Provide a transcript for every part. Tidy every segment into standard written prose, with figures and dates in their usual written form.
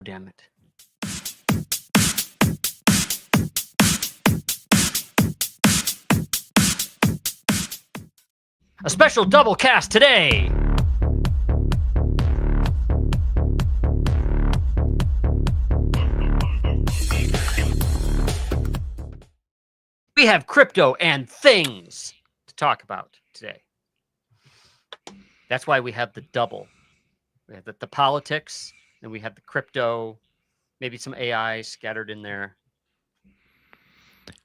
Damn it. A special double cast today. We have crypto and things to talk about today. That's why we have the double. We have the politics, and we have the crypto, maybe some AI scattered in there.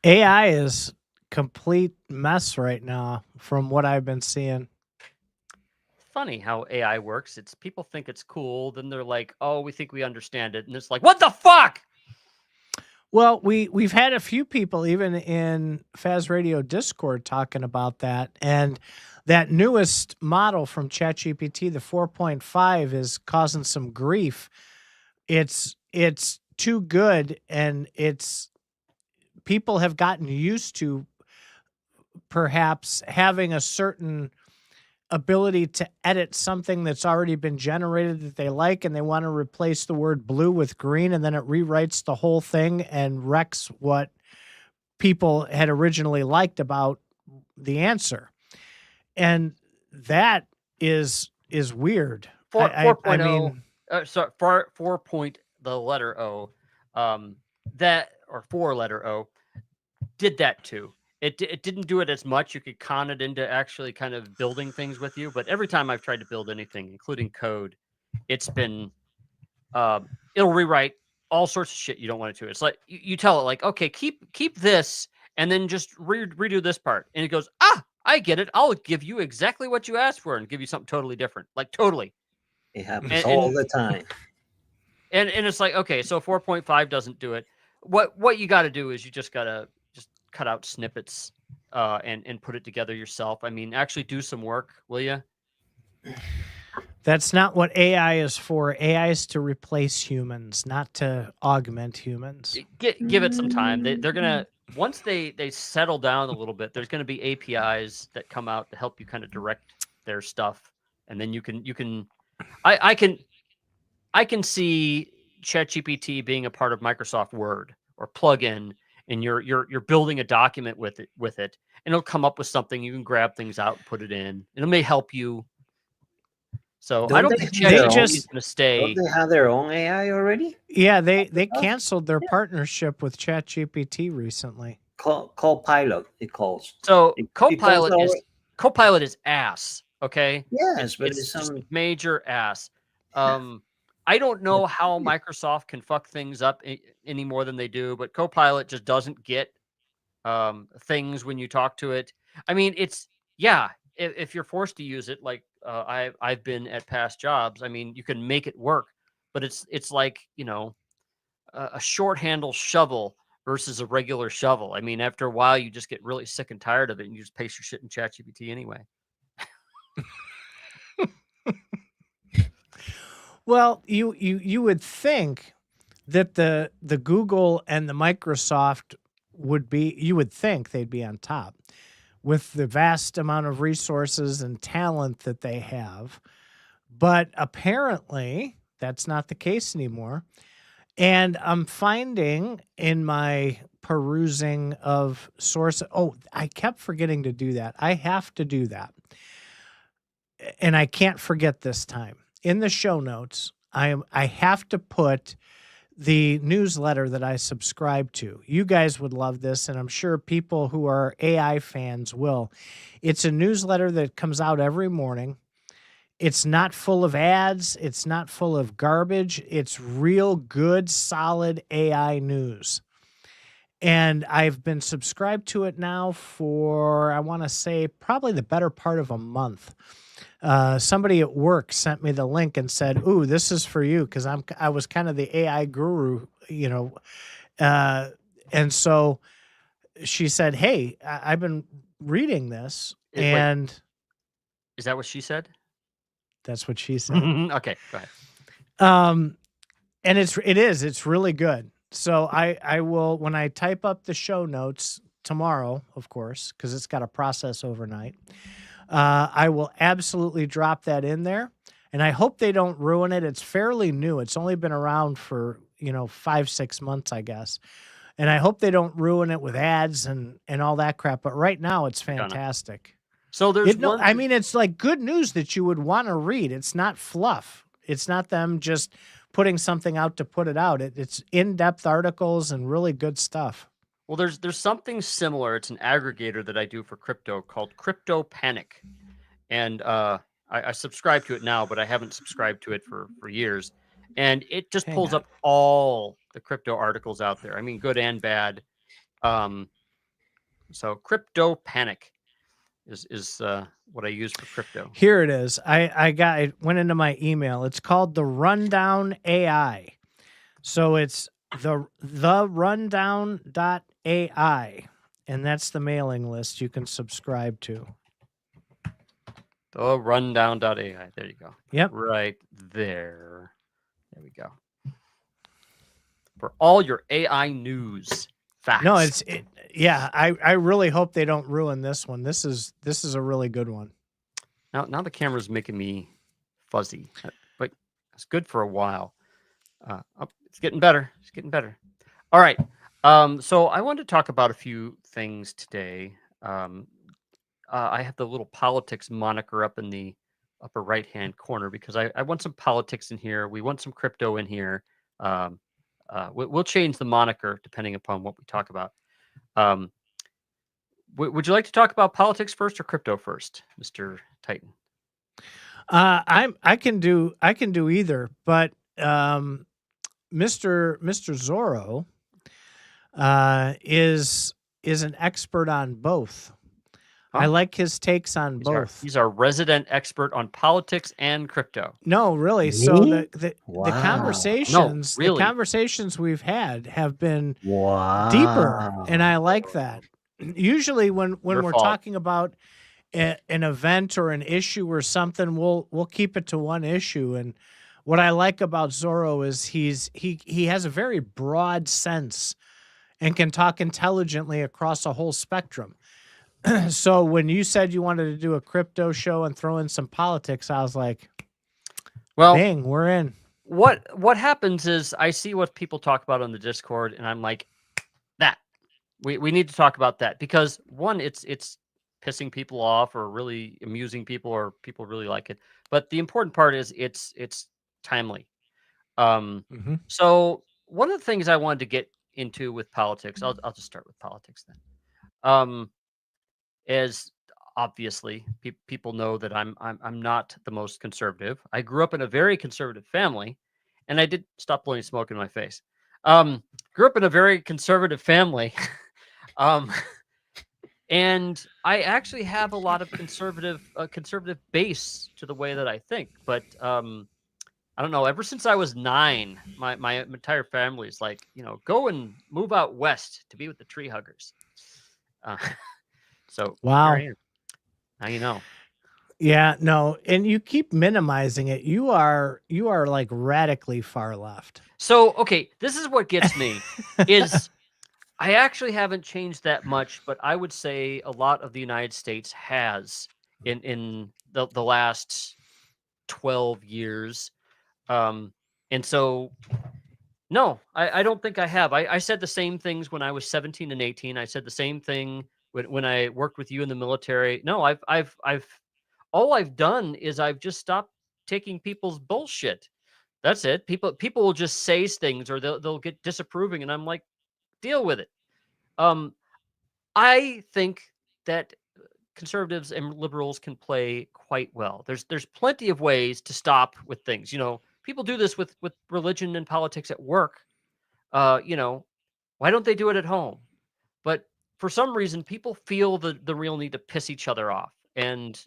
AI is complete mess right now from what I've been seeing. Funny how AI works. It's people think it's cool, then they're like, "Oh, we think we understand it," and it's like, "What the fuck?" Well, we've had a few people even in FazRadio Discord talking about that, and that newest model from ChatGPT, the 4.5, is causing some grief. It's too good, and people have gotten used to perhaps having a certain ability to edit something that's already been generated that they like, and they want to replace the word blue with green, and then it rewrites the whole thing and wrecks what people had originally liked about the answer. And that is weird. 4.0, sorry, 4 point the letter O, that, or 4 letter O, did that too. It didn't do it as much. You could con it into actually kind of building things with you. But every time I've tried to build anything, including code, it's been, it'll rewrite all sorts of shit you don't want it to. It's like, you tell it like, okay, keep this, and then just redo this part. And it goes, I get it. I'll give you exactly what you asked for and give you something totally different. Like, totally. It happens all the time. And it's like, okay, so 4.5 doesn't do it. What you got to do is you just got to cut out snippets and put it together yourself. I mean, actually do some work, will you? That's not what AI is for. AI is to replace humans, not to augment humans. Give it some time. They're gonna, once they settle down a little bit, there's gonna be APIs that come out to help you kind of direct their stuff, and then you can. I can see ChatGPT being a part of Microsoft Word or plugin, and you're building a document with it, and it'll come up with something. You can grab things out and put it in, and it may help you. So I don't think ChatGPT is going to stay. Don't they have their own AI already? Yeah, they canceled their partnership with ChatGPT recently. CoPilot, it calls. So CoPilot is ass. Okay. Yes, but it's just major ass. I don't know how Microsoft can fuck things up any more than they do, but CoPilot just doesn't get things when you talk to it. I mean, if you're forced to use it, like I've been at past jobs, I mean, you can make it work, but it's like, a short handle shovel versus a regular shovel. I mean, after a while, you just get really sick and tired of it, and you just paste your shit in ChatGPT anyway. Well, you would think that the Google and the Microsoft you would think they'd be on top with the vast amount of resources and talent that they have. But apparently that's not the case anymore. And I'm finding in my perusing of sources, I kept forgetting to do that. I have to do that. And I can't forget this time. In the show notes, I have to put the newsletter that I subscribe to. You guys would love this, and I'm sure people who are AI fans will. It's a newsletter that comes out every morning. It's not full of ads. It's not full of garbage. It's real good, solid AI news. And I've been subscribed to it now for, I want to say, probably the better part of a month. Somebody at work sent me the link and said, "Ooh, this is for you," because I was kind of the AI guru, and so she said, "Hey, I've been reading this," and is that what she said? That's what she said. Okay, go ahead. And it's really good. So I will, when I type up the show notes tomorrow, of course, because it's got to process overnight. I will absolutely drop that in there. and I hope they don't ruin it. It's fairly new. It's only been around for 5-6 months, I guess. And I hope they don't ruin it with ads and all that crap. But right now, it's fantastic. So there's I mean, it's like good news that you would want to read. It's not fluff. It's not them just putting something out to put it out. It's in-depth articles and really good stuff. Well, there's something similar. It's an aggregator that I do for crypto called Crypto Panic, and I subscribe to it now, but I haven't subscribed to it for years. And it just pulls up all the crypto articles out there. I mean, good and bad. So Crypto Panic is what I use for crypto. Here it is. It went into my email. It's called the Rundown AI. So it's the rundown.ai, and that's the mailing list you can subscribe to. The rundown.ai. There you go. Yep. Right there. There we go. For all your AI news facts. No, I really hope they don't ruin this one. This is a really good one. Now the camera's making me fuzzy, but it's good for a while. It's getting better. It's getting better. All right. So I wanted to talk about a few things today. I have the little politics moniker up in the upper right-hand corner because I want some politics in here. We want some crypto in here. We'll change the moniker depending upon what we talk about. Would you like to talk about politics first or crypto first, Mr. Titan? I can do either, but Mr. Zorro is an expert on both. Huh? I like his takes on both. He's our resident expert on politics and crypto. No, really. Me? So the conversations, the conversations we've had have been deeper, and I like that. Usually, when we're talking about an event or an issue or something, we'll keep it to one issue. And what I like about Zorro is he has a very broad sense and can talk intelligently across a whole spectrum. So when you said you wanted to do a crypto show and throw in some politics, I was like, well, dang, we're in. What happens is I see what people talk about on the Discord, and I'm like, that we need to talk about that because one, it's pissing people off or really amusing people or people really like it. But the important part is it's timely. So one of the things I wanted to get into with politics, I'll just start with politics then. Is obviously people know that I'm not the most conservative. I grew up in a very conservative family, and I did stop blowing smoke in my face. Grew up in a very conservative family, and I actually have a lot of conservative base to the way that I think. But I don't know. Ever since I was 9, my entire family is like, go and move out west to be with the tree huggers. So wow, now you know. Yeah, no, and you keep minimizing it. You are like radically far left. So okay, this is what gets me is I actually haven't changed that much, but I would say a lot of the United States has in the last 12 years, and so. No, I don't think I have. I said the same things when I was 17 and 18. I said the same thing when I worked with you in the military. No, I've all I've done is I've just stopped taking people's bullshit. That's it. People will just say things or they'll get disapproving, and I'm like, deal with it. I think that conservatives and liberals can play quite well. There's plenty of ways to stop with things. People do this with religion and politics at work. Why don't they do it at home? But for some reason, people feel the real need to piss each other off. And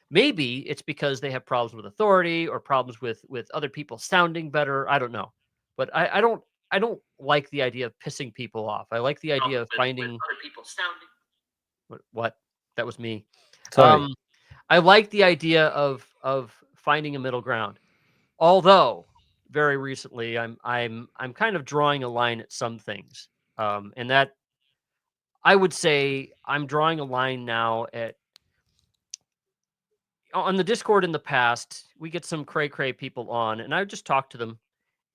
maybe it's because they have problems with authority or problems with other people sounding better. I don't know. But I don't like the idea of pissing people off. I like the idea of finding other people sounding. What? That was me. Sorry. I like the idea of finding a middle ground. Although very recently I'm kind of drawing a line at some things. And that I would say I'm drawing a line now at on the Discord in the past, we get some cray people on, and I would just talk to them,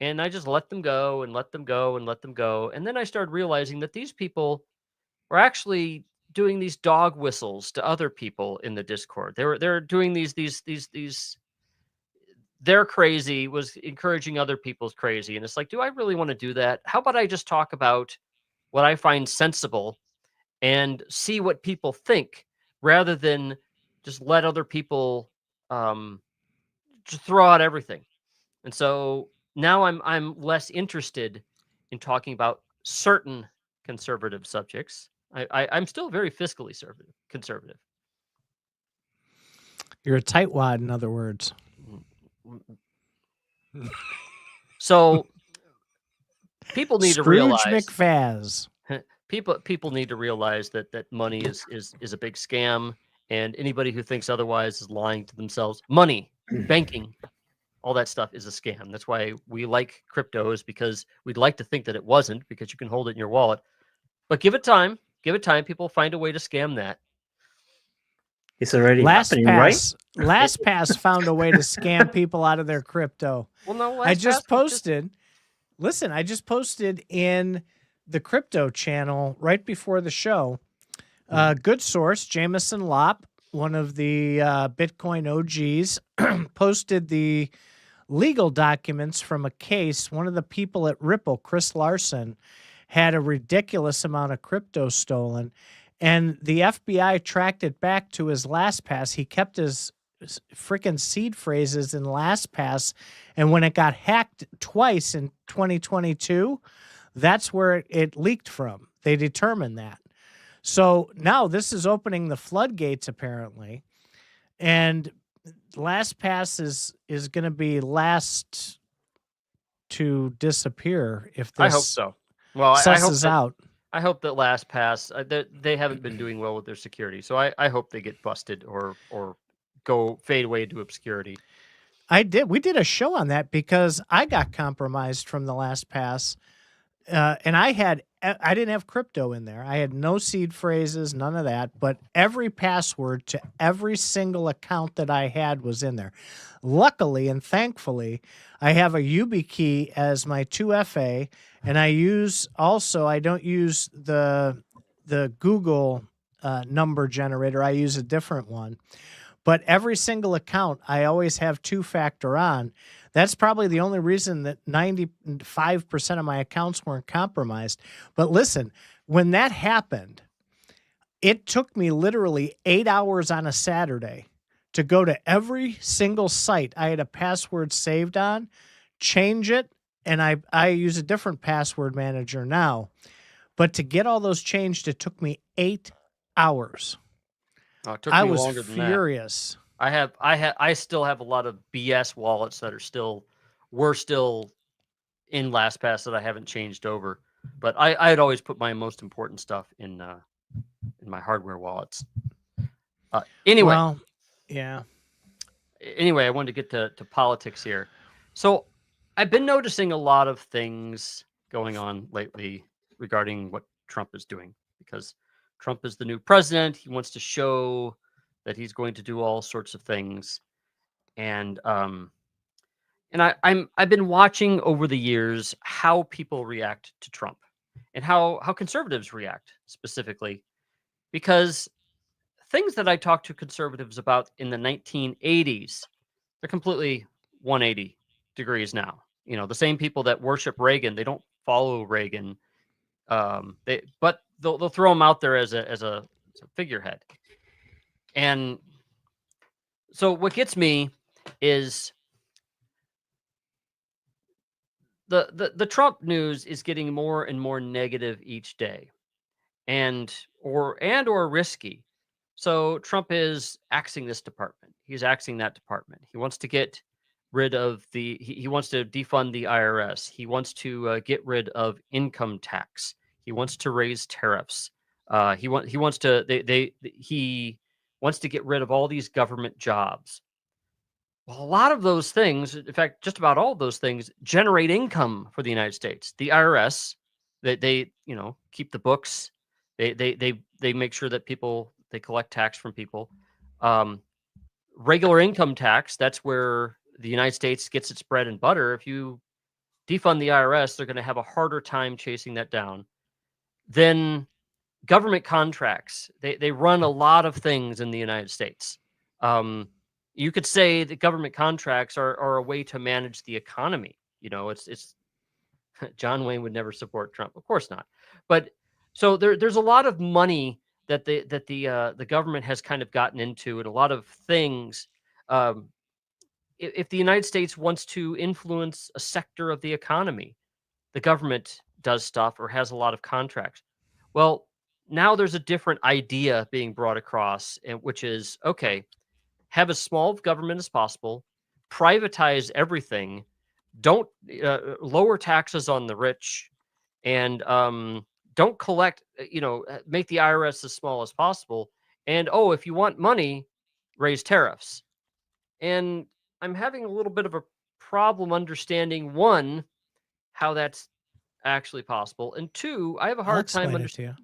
and I just let them go and let them go and let them go. And then I started realizing that these people were actually doing these dog whistles to other people in the Discord. They're doing these. They're crazy was encouraging other people's crazy, and it's like, do I really want to do that? How about I just talk about what I find sensible and see what people think, rather than just let other people um, just throw out everything. And so now I'm less interested in talking about certain conservative subjects. I'm still very fiscally conservative. You're a tightwad, in other words. So people need to Scrooge realize McFaz. people need to realize that money is a big scam, and anybody who thinks otherwise is lying to themselves. Money, banking, all that stuff is a scam. That's why we like cryptos, because we'd like to think that it wasn't, because you can hold it in your wallet. But give it time. Give it time. People find a way to scam that. It's already happening, right? LastPass found a way to scam people out of their crypto. Well, no, I just posted. Listen, I just posted in the crypto channel right before the show. Good source, Jameson Lopp, one of the Bitcoin OGs, posted the legal documents from a case. One of the people at Ripple, Chris Larson, had a ridiculous amount of crypto stolen, and the FBI tracked it back to his LastPass. He kept his freaking seed phrases in LastPass, and when it got hacked twice in 2022, that's where it leaked from. They determined that. So now this is opening the floodgates, apparently, and LastPass is going to be last to disappear if this I hope so. Well, susses out. I hope that LastPass, they haven't been doing well with their security, so I hope they get busted or fade away into obscurity. We did a show on that because I got compromised from the LastPass, and I didn't have crypto in there. I had no seed phrases, none of that, but every password to every single account that I had was in there. Luckily and thankfully, I have a YubiKey as my 2FA, and I don't use the Google number generator. I use a different one. But every single account, I always have two-factor on. That's probably the only reason that 95% of my accounts weren't compromised. But listen, when that happened, it took me literally 8 hours on a Saturday to go to every single site I had a password saved on, change it, and I use a different password manager now. But to get all those changed, it took me 8 hours. Oh, it took me longer than that. Furious. I still have a lot of BS wallets that were still in LastPass that I haven't changed over. But I had always put my most important stuff in my hardware wallets. Anyway. Well, yeah. Anyway, I wanted to get to politics here. So I've been noticing a lot of things going on lately regarding what Trump is doing, because Trump is the new president. He wants to show that he's going to do all sorts of things, and I've been watching over the years how people react to Trump, and how conservatives react specifically, because things that I talked to conservatives about in the 1980s, they're completely 180 degrees now. You know, the same people that worship Reagan, they don't follow Reagan. But they'll throw him out there as a figurehead. And so what gets me is the Trump news is getting more and more negative each day, or risky. So Trump is axing this department. He's axing that department. He wants to get rid of he wants to defund the IRS. He wants to get rid of income tax. He wants to raise tariffs. He wants to get rid of all these government jobs. Well, a lot of those things, in fact, just about all of those things, generate income for the United States. The IRS, they keep the books. They make sure that they collect tax from people. regular income tax, that's where the United States gets its bread and butter. If you defund the IRS, they're going to have a harder time chasing that down. Then government contracts, they run a lot of things in the United States. You could say that government contracts are a way to manage the economy. It's John Wayne would never support Trump, of course not. But so there's a lot of money that the government has kind of gotten into, and a lot of things. If the United States wants to influence a sector of the economy, the government does stuff or has a lot of contracts. Well, now there's a different idea being brought across, which is, okay, have as small of government as possible, privatize everything, don't lower taxes on the rich, and don't collect, make the IRS as small as possible. And, if you want money, raise tariffs. And I'm having a little bit of a problem understanding, one, how that's actually possible, and two, I have a hard time understanding.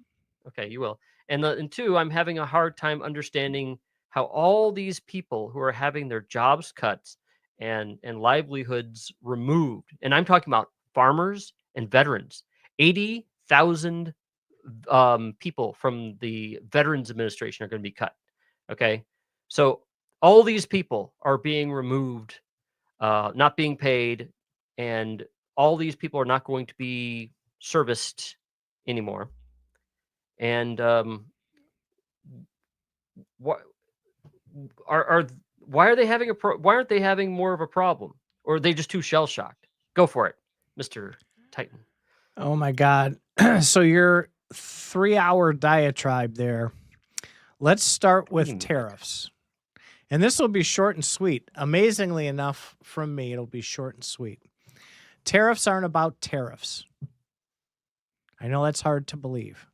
Okay, you will. And two, I'm having a hard time understanding how all these people who are having their jobs cut and livelihoods removed, and I'm talking about farmers and veterans, 80,000 people from the Veterans Administration are going to be cut. Okay, so all these people are being removed, not being paid, and all these people are not going to be serviced anymore. And what why are they having why aren't they having more of a problem? Or are they just too shell shocked? Go for it, Mr. Titan. Oh my God. So your 3-hour diatribe there. Let's start with tariffs. And this will be short and sweet. Amazingly enough, from me, it'll be short and sweet. Tariffs aren't about tariffs. I know that's hard to believe.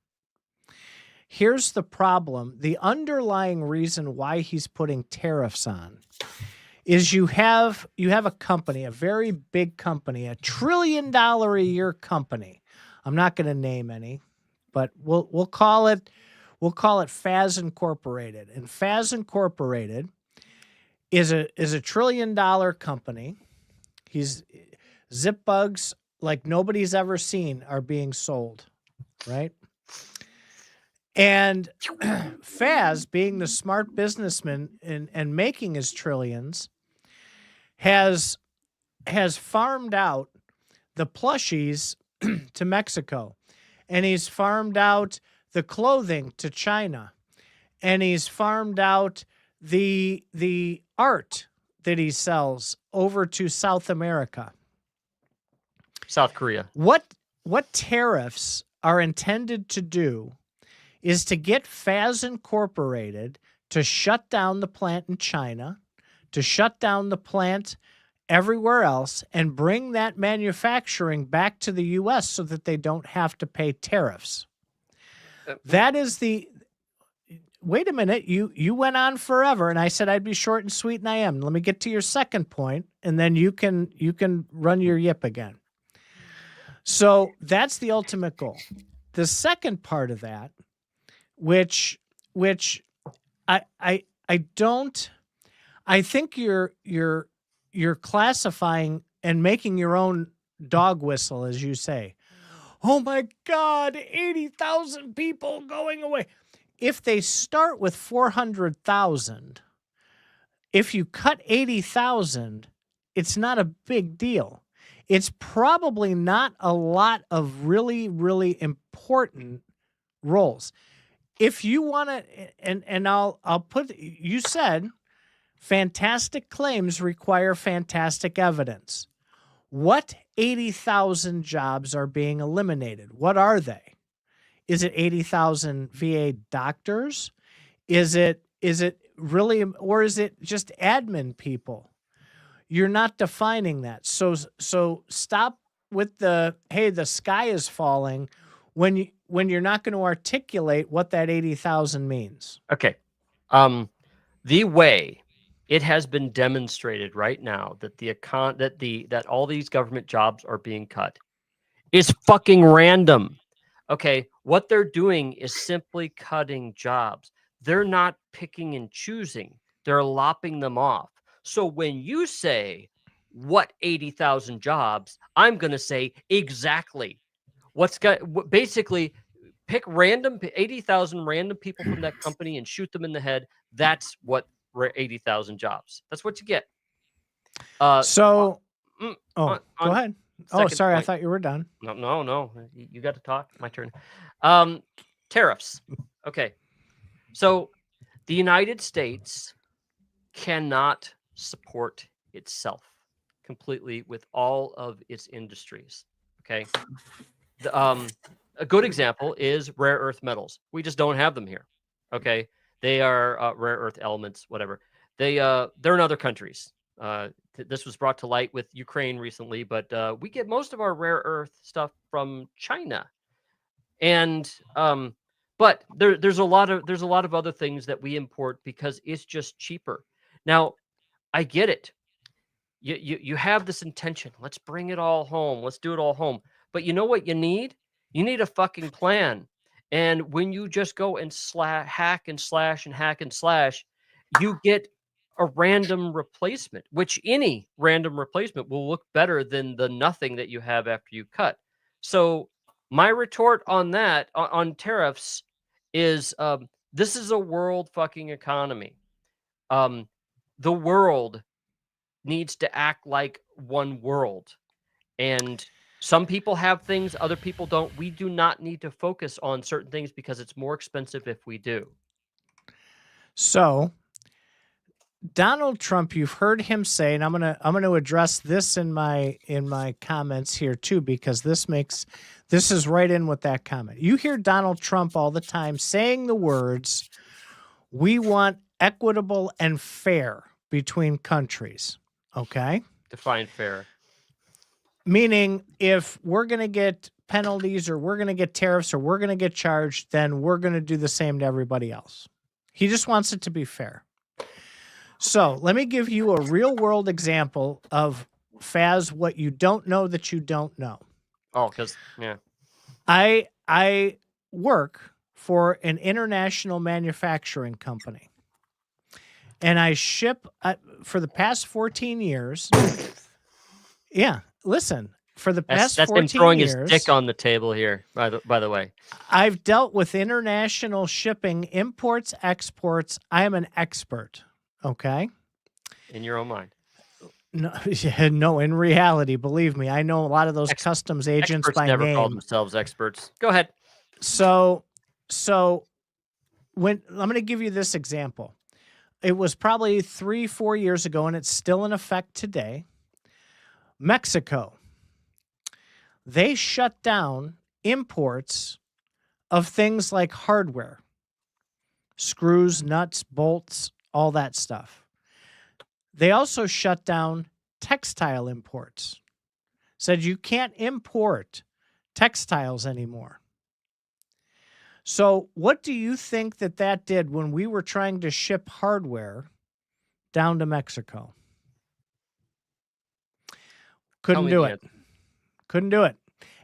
Here's the problem. The underlying reason why he's putting tariffs on is you have a company, a very big company, $1 trillion a year company. I'm not going to name any, but we'll call it Faz Incorporated. And Faz Incorporated is a $1 trillion company. Zip bugs like nobody's ever seen are being sold, right? And Faz, being the smart businessman and making his trillions, has farmed out the plushies to Mexico, and he's farmed out the clothing to China, and he's farmed out the art that he sells over to South America. South Korea. What tariffs are intended to do is to get Faz Incorporated to shut down the plant in China, to shut down the plant everywhere else, and bring that manufacturing back to the U.S. so that they don't have to pay tariffs. That is the... Wait a minute. You went on forever, and I said I'd be short and sweet, and I am. Let me get to your second point, and then you can run your yip again. So that's the ultimate goal. The second part of that, which I think you're classifying and making your own dog whistle, as you say. Oh my God, 80,000 people going away. If they start with 400,000, if you cut 80,000, it's not a big deal. It's probably not a lot of really, really important roles. If you want to, and I'll put, you said fantastic claims require fantastic evidence. What 80,000 jobs are being eliminated? What are they? Is it 80,000 VA doctors? Is it really, or is it just admin people? You're not defining that. So stop with the, hey, the sky is falling when you're not going to articulate what that 80,000 means. Okay. The way it has been demonstrated right now that that all these government jobs are being cut is fucking random. Okay, what they're doing is simply cutting jobs. They're not picking and choosing. they're lopping them off. So when you say, what 80,000 jobs, I'm going to say exactly basically pick 80,000 random people from that company and shoot them in the head. That's what 80,000 jobs. That's what you get. Go ahead. Oh, sorry. Point. I thought you were done. No. You got to talk. My turn. Tariffs. Okay. So the United States cannot support itself completely with all of its industries. Okay. A good example is rare earth metals. We just don't have them here. Okay. They are rare earth elements, whatever. They're in other countries. This was brought to light with Ukraine recently, but we get most of our rare earth stuff from China. And but there's a lot of other things that we import because it's just cheaper. Now, I get it. You have this intention. Let's bring it all home. Let's do it all home. But you know what you need? You need a fucking plan. And when you just go and hack and slash, you get a random replacement, which any random replacement will look better than the nothing that you have after you cut. So my retort on that, on tariffs, is this is a world fucking economy. The world needs to act like one world. And some people have things, other people don't. We do not need to focus on certain things because it's more expensive if we do. So Donald Trump, you've heard him say, and I'm gonna address this in my comments here too, because this is right in with that comment. You hear Donald Trump all the time saying the words, "We want equitable and fair between countries." Okay? Define fair. Meaning, if we're going to get penalties or we're going to get tariffs or we're going to get charged, then we're going to do the same to everybody else. He just wants it to be fair. So let me give you a real world example of, Faz, what you don't know that you don't know. Oh, because, yeah. I work for an international manufacturing company. And I ship for the past 14 years. Yeah, listen, for the past 14 years. That's him throwing his dick on the table here, by the way. I've dealt with international shipping, imports, exports. I am an expert, okay? In your own mind. No, in reality, believe me, I know a lot of those customs agents experts by never name. call themselves experts. Go ahead. So when I'm going to give you this example. It was probably 3-4 years ago, and it's still in effect today. Mexico, they shut down imports of things like hardware, screws, nuts, bolts, all that stuff. They also shut down textile imports, said you can't import textiles anymore. So what do you think that did when we were trying to ship hardware down to Mexico? Couldn't do it. Couldn't do it.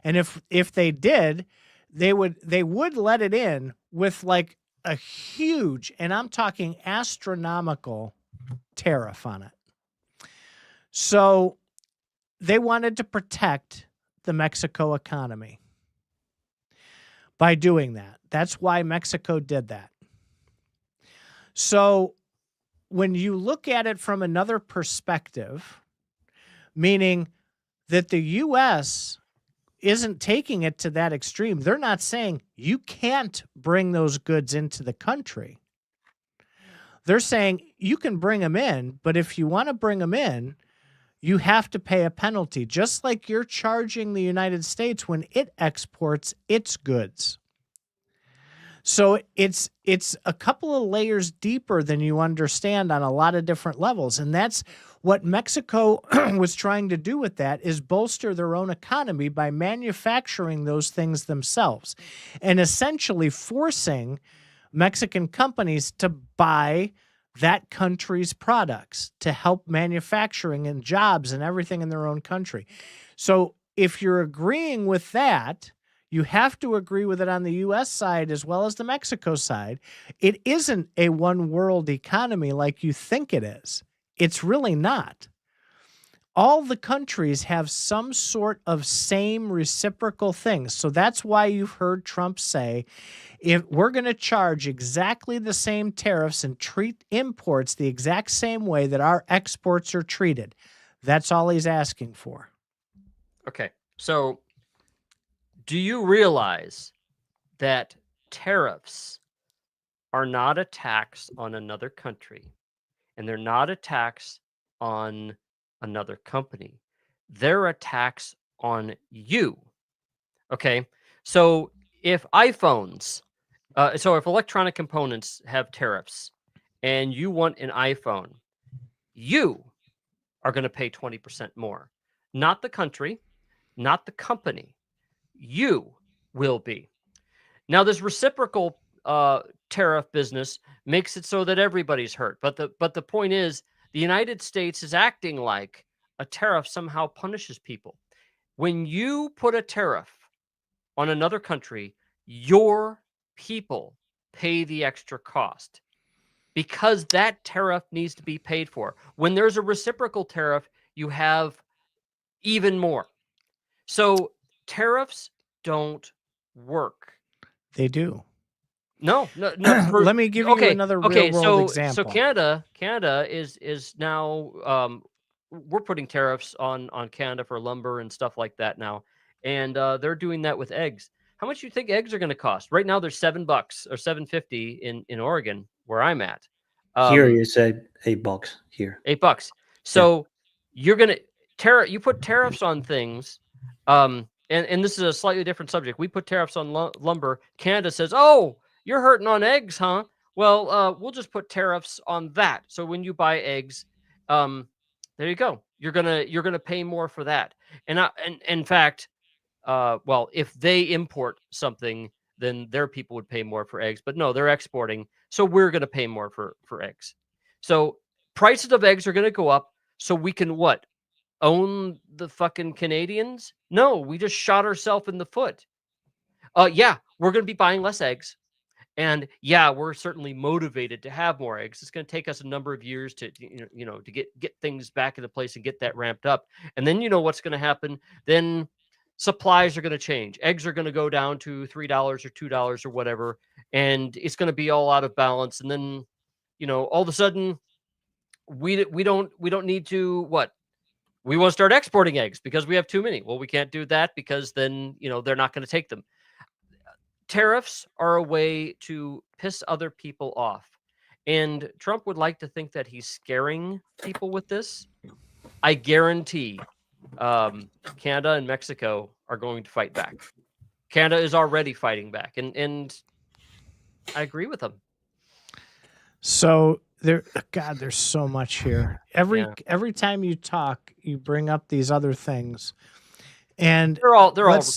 And if they did, they would let it in with like a huge, and I'm talking astronomical, tariff on it. So they wanted to protect the Mexico economy by doing that. That's why Mexico did that. So when you look at it from another perspective, meaning that the U.S. isn't taking it to that extreme. They're not saying you can't bring those goods into the country. They're saying you can bring them in, but if you want to bring them in, you have to pay a penalty, just like you're charging the United States when it exports its goods. So it's a couple of layers deeper than you understand on a lot of different levels. And that's what Mexico was trying to do with that, is bolster their own economy by manufacturing those things themselves and essentially forcing Mexican companies to buy that country's products to help manufacturing and jobs and everything in their own country. So if you're agreeing with that, You have to agree with it on the U.S. side as well as the Mexico side. It isn't a one world economy like you think it is. It's really not. All the countries have some sort of same reciprocal things. So that's why you've heard Trump say, if we're going to charge exactly the same tariffs and treat imports the exact same way that our exports are treated, that's all he's asking for. Okay. So do you realize that tariffs are not a tax on another country, and they're not a tax on another company? They're a tax on you. Okay. So if iPhones, so if electronic components have tariffs and you want an iPhone, you are going to pay 20% more. Not the country, not the company. You will be. Now, this reciprocal tariff business makes it so that everybody's hurt. But the point is, the United States is acting like a tariff somehow punishes people. When you put a tariff on another country, your people pay the extra cost because that tariff needs to be paid for. When there's a reciprocal tariff, you have even more. So tariffs don't work. They do. No. Let me give you another real world example. So Canada is now we're putting tariffs on Canada for lumber and stuff like that now, and they're doing that with eggs. How much do you think eggs are going to cost? Right now, they're $7 or $7.50 in Oregon, where I'm at. Here you said $8 here. $8. So you're gonna you put tariffs on things, and this is a slightly different subject. We put tariffs on lumber. Canada says, "Oh, you're hurting on eggs, huh? Well, we'll just put tariffs on that. So when you buy eggs, there you go. You're gonna pay more for that." And in fact, well, if they import something, then their people would pay more for eggs. But no, they're exporting, so we're gonna pay more for eggs. So prices of eggs are gonna go up. So we can what? Own the fucking Canadians? No, we just shot ourselves in the foot. Yeah, we're gonna be buying less eggs. And yeah, we're certainly motivated to have more eggs. It's going to take us a number of years to to get things back into place and get that ramped up. And then you know what's going to happen? Then supplies are going to change. Eggs are going to go down to $3 or $2 or whatever, and it's going to be all out of balance. And then all of a sudden we don't need to what? We want to start exporting eggs because we have too many. Well, we can't do that because then they're not going to take them. Tariffs are a way to piss other people off. And Trump would like to think that he's scaring people with this. I guarantee Canada and Mexico are going to fight back. Canada is already fighting back. And I agree with them. So there's so much here. Every time you talk, you bring up these other things. And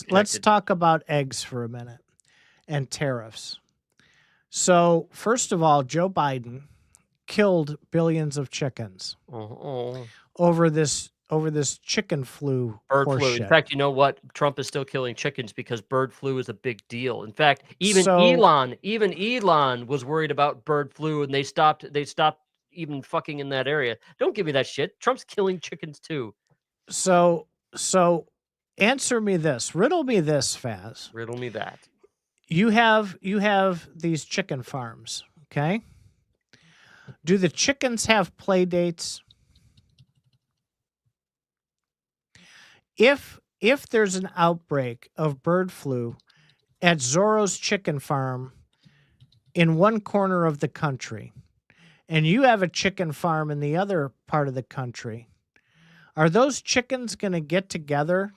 let's talk about eggs for a minute. And tariffs. So first of all, Joe Biden killed billions of chickens over this chicken flu. Bird flu. In fact, you know what? Trump is still killing chickens because bird flu is a big deal. In fact, even Elon was worried about bird flu, and they stopped even fucking in that area. Don't give me that shit. Trump's killing chickens too. So answer me this. Riddle me this, Faz. Riddle me that. You have these chicken farms, okay? Do the chickens have play dates? If there's an outbreak of bird flu at Zorro's chicken farm in one corner of the country, and you have a chicken farm in the other part of the country, are those chickens going to get together?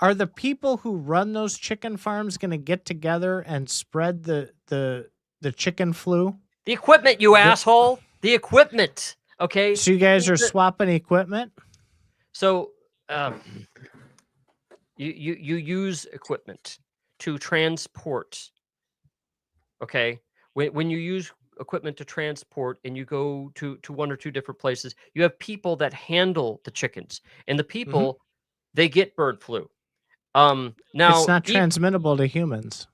Are the people who run those chicken farms going to get together and spread the chicken flu? The equipment, you asshole. The equipment. Okay. So you guys are swapping equipment? So you use equipment to transport. Okay. When you use equipment to transport and you go to one or two different places, you have people that handle the chickens, and the people they get bird flu. Now It's not transmittable to humans.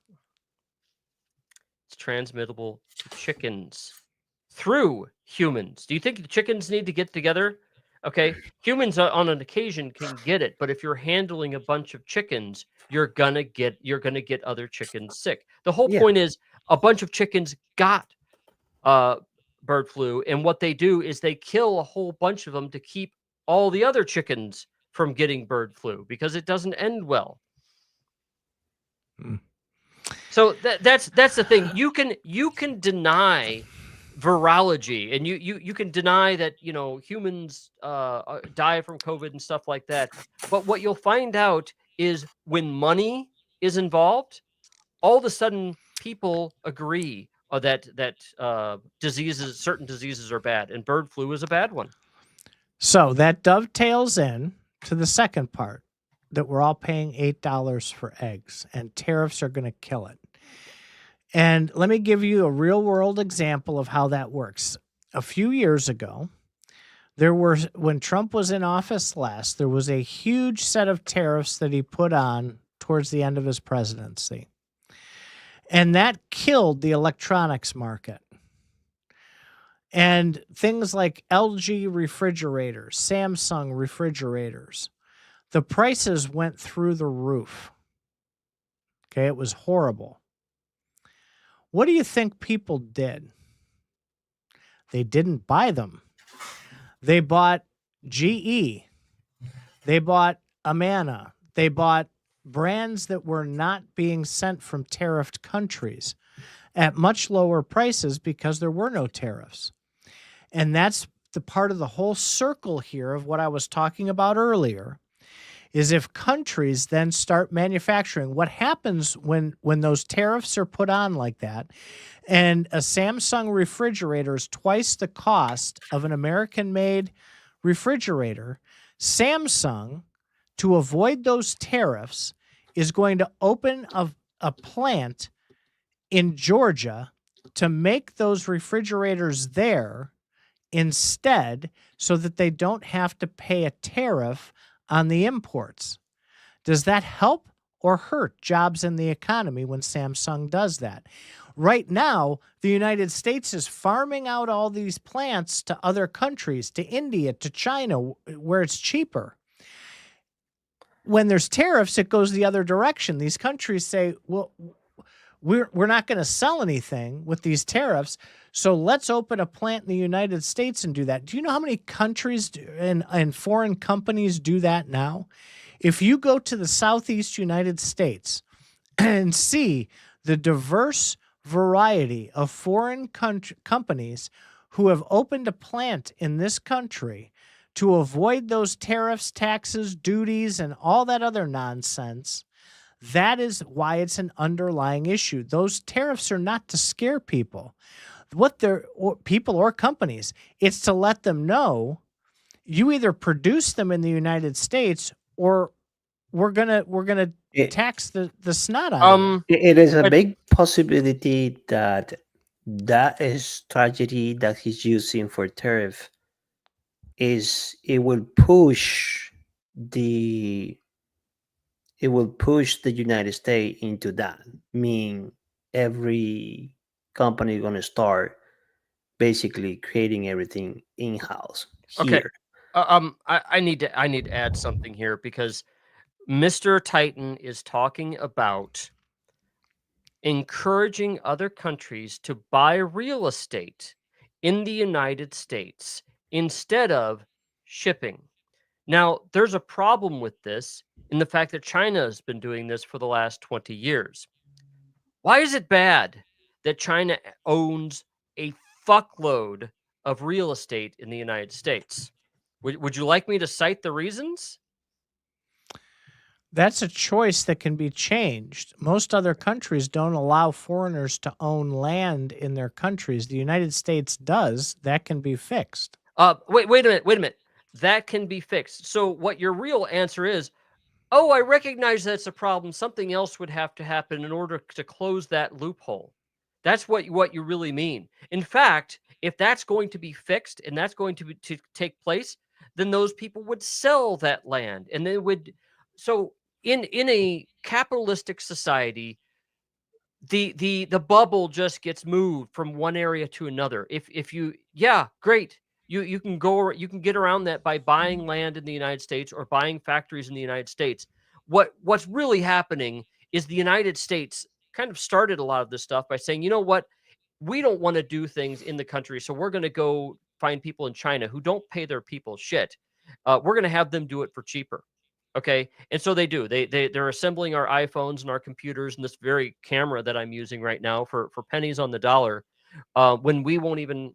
it's transmittable to chickens through humans. Do you think the chickens need to get together? Okay, humans on an occasion can get it, but if you're handling a bunch of chickens, you're gonna get other chickens sick. The whole Yeah. point is a bunch of chickens got bird flu, and what they do is they kill a whole bunch of them to keep all the other chickens from getting bird flu because it doesn't end well. Hmm. So that's the thing. You can deny virology, and you can deny that humans die from COVID and stuff like that. But what you'll find out is when money is involved, all of a sudden people agree that certain diseases are bad, and bird flu is a bad one. So that dovetails in to the second part, that we're all paying $8 for eggs, and tariffs are going to kill it. And let me give you a real world example of how that works. A few years ago, when Trump was in office last, there was a huge set of tariffs that he put on towards the end of his presidency. And that killed the electronics market. And things like LG refrigerators, Samsung refrigerators, the prices went through the roof. Okay, it was horrible. What do you think people did? They didn't buy them. They bought GE. They bought Amana. They bought brands that were not being sent from tariffed countries at much lower prices because there were no tariffs. And that's the part of the whole circle here of what I was talking about earlier, is if countries then start manufacturing, what happens when those tariffs are put on like that, and a Samsung refrigerator is twice the cost of an American-made refrigerator, Samsung, to avoid those tariffs, is going to open a plant in Georgia to make those refrigerators there instead, so that they don't have to pay a tariff on the imports. Does that help or hurt jobs in the economy when Samsung does that? Right now, the United States is farming out all these plants to other countries, to India, to China, where it's cheaper. When there's tariffs, it goes the other direction. These countries say, well, we're not going to sell anything with these tariffs, so let's open a plant in the United States and do that. Do you know how many countries and foreign companies do that now? If you go to the Southeast United States and see the diverse variety of foreign companies who have opened a plant in this country to avoid those tariffs, taxes, duties, and all that other nonsense, that is why it's an underlying issue. Those tariffs are not to scare people. People or companies, it's to let them know you either produce them in the United States or we're gonna tax the snot out of you. It is a big possibility that is strategy that he's using for tariff it will push the United States into that. Meaning every company gonna start basically creating everything in-house here. Okay. I need to add something here, because Mr. Titan is talking about encouraging other countries to buy real estate in the United States instead of shipping. Now, there's a problem with this in the fact that China has been doing this for the last 20 years. Why is it bad that China owns a fuckload of real estate in the United States? Would you like me to cite the reasons? That's a choice that can be changed. Most other countries don't allow foreigners to own land in their countries. The United States does. That can be fixed. Wait a minute. That can be fixed. So what your real answer is, oh, I recognize that's a problem. Something else would have to happen in order to close that loophole. That's what you really mean. In fact, if that's going to be fixed and that's going to take place, then those people would sell that land, and they would. So in a capitalistic society, the bubble just gets moved from one area to another. If you, yeah, great. You can get around that by buying land in the United States or buying factories in the United States. What's really happening is the United States kind of started a lot of this stuff by saying, you know what, we don't want to do things in the country, so we're going to go find people in China who don't pay their people shit. We're going to have them do it for cheaper. Okay, and so they do. They're assembling our iPhones and our computers and this very camera that I'm using right now for pennies on the dollar. When we won't even,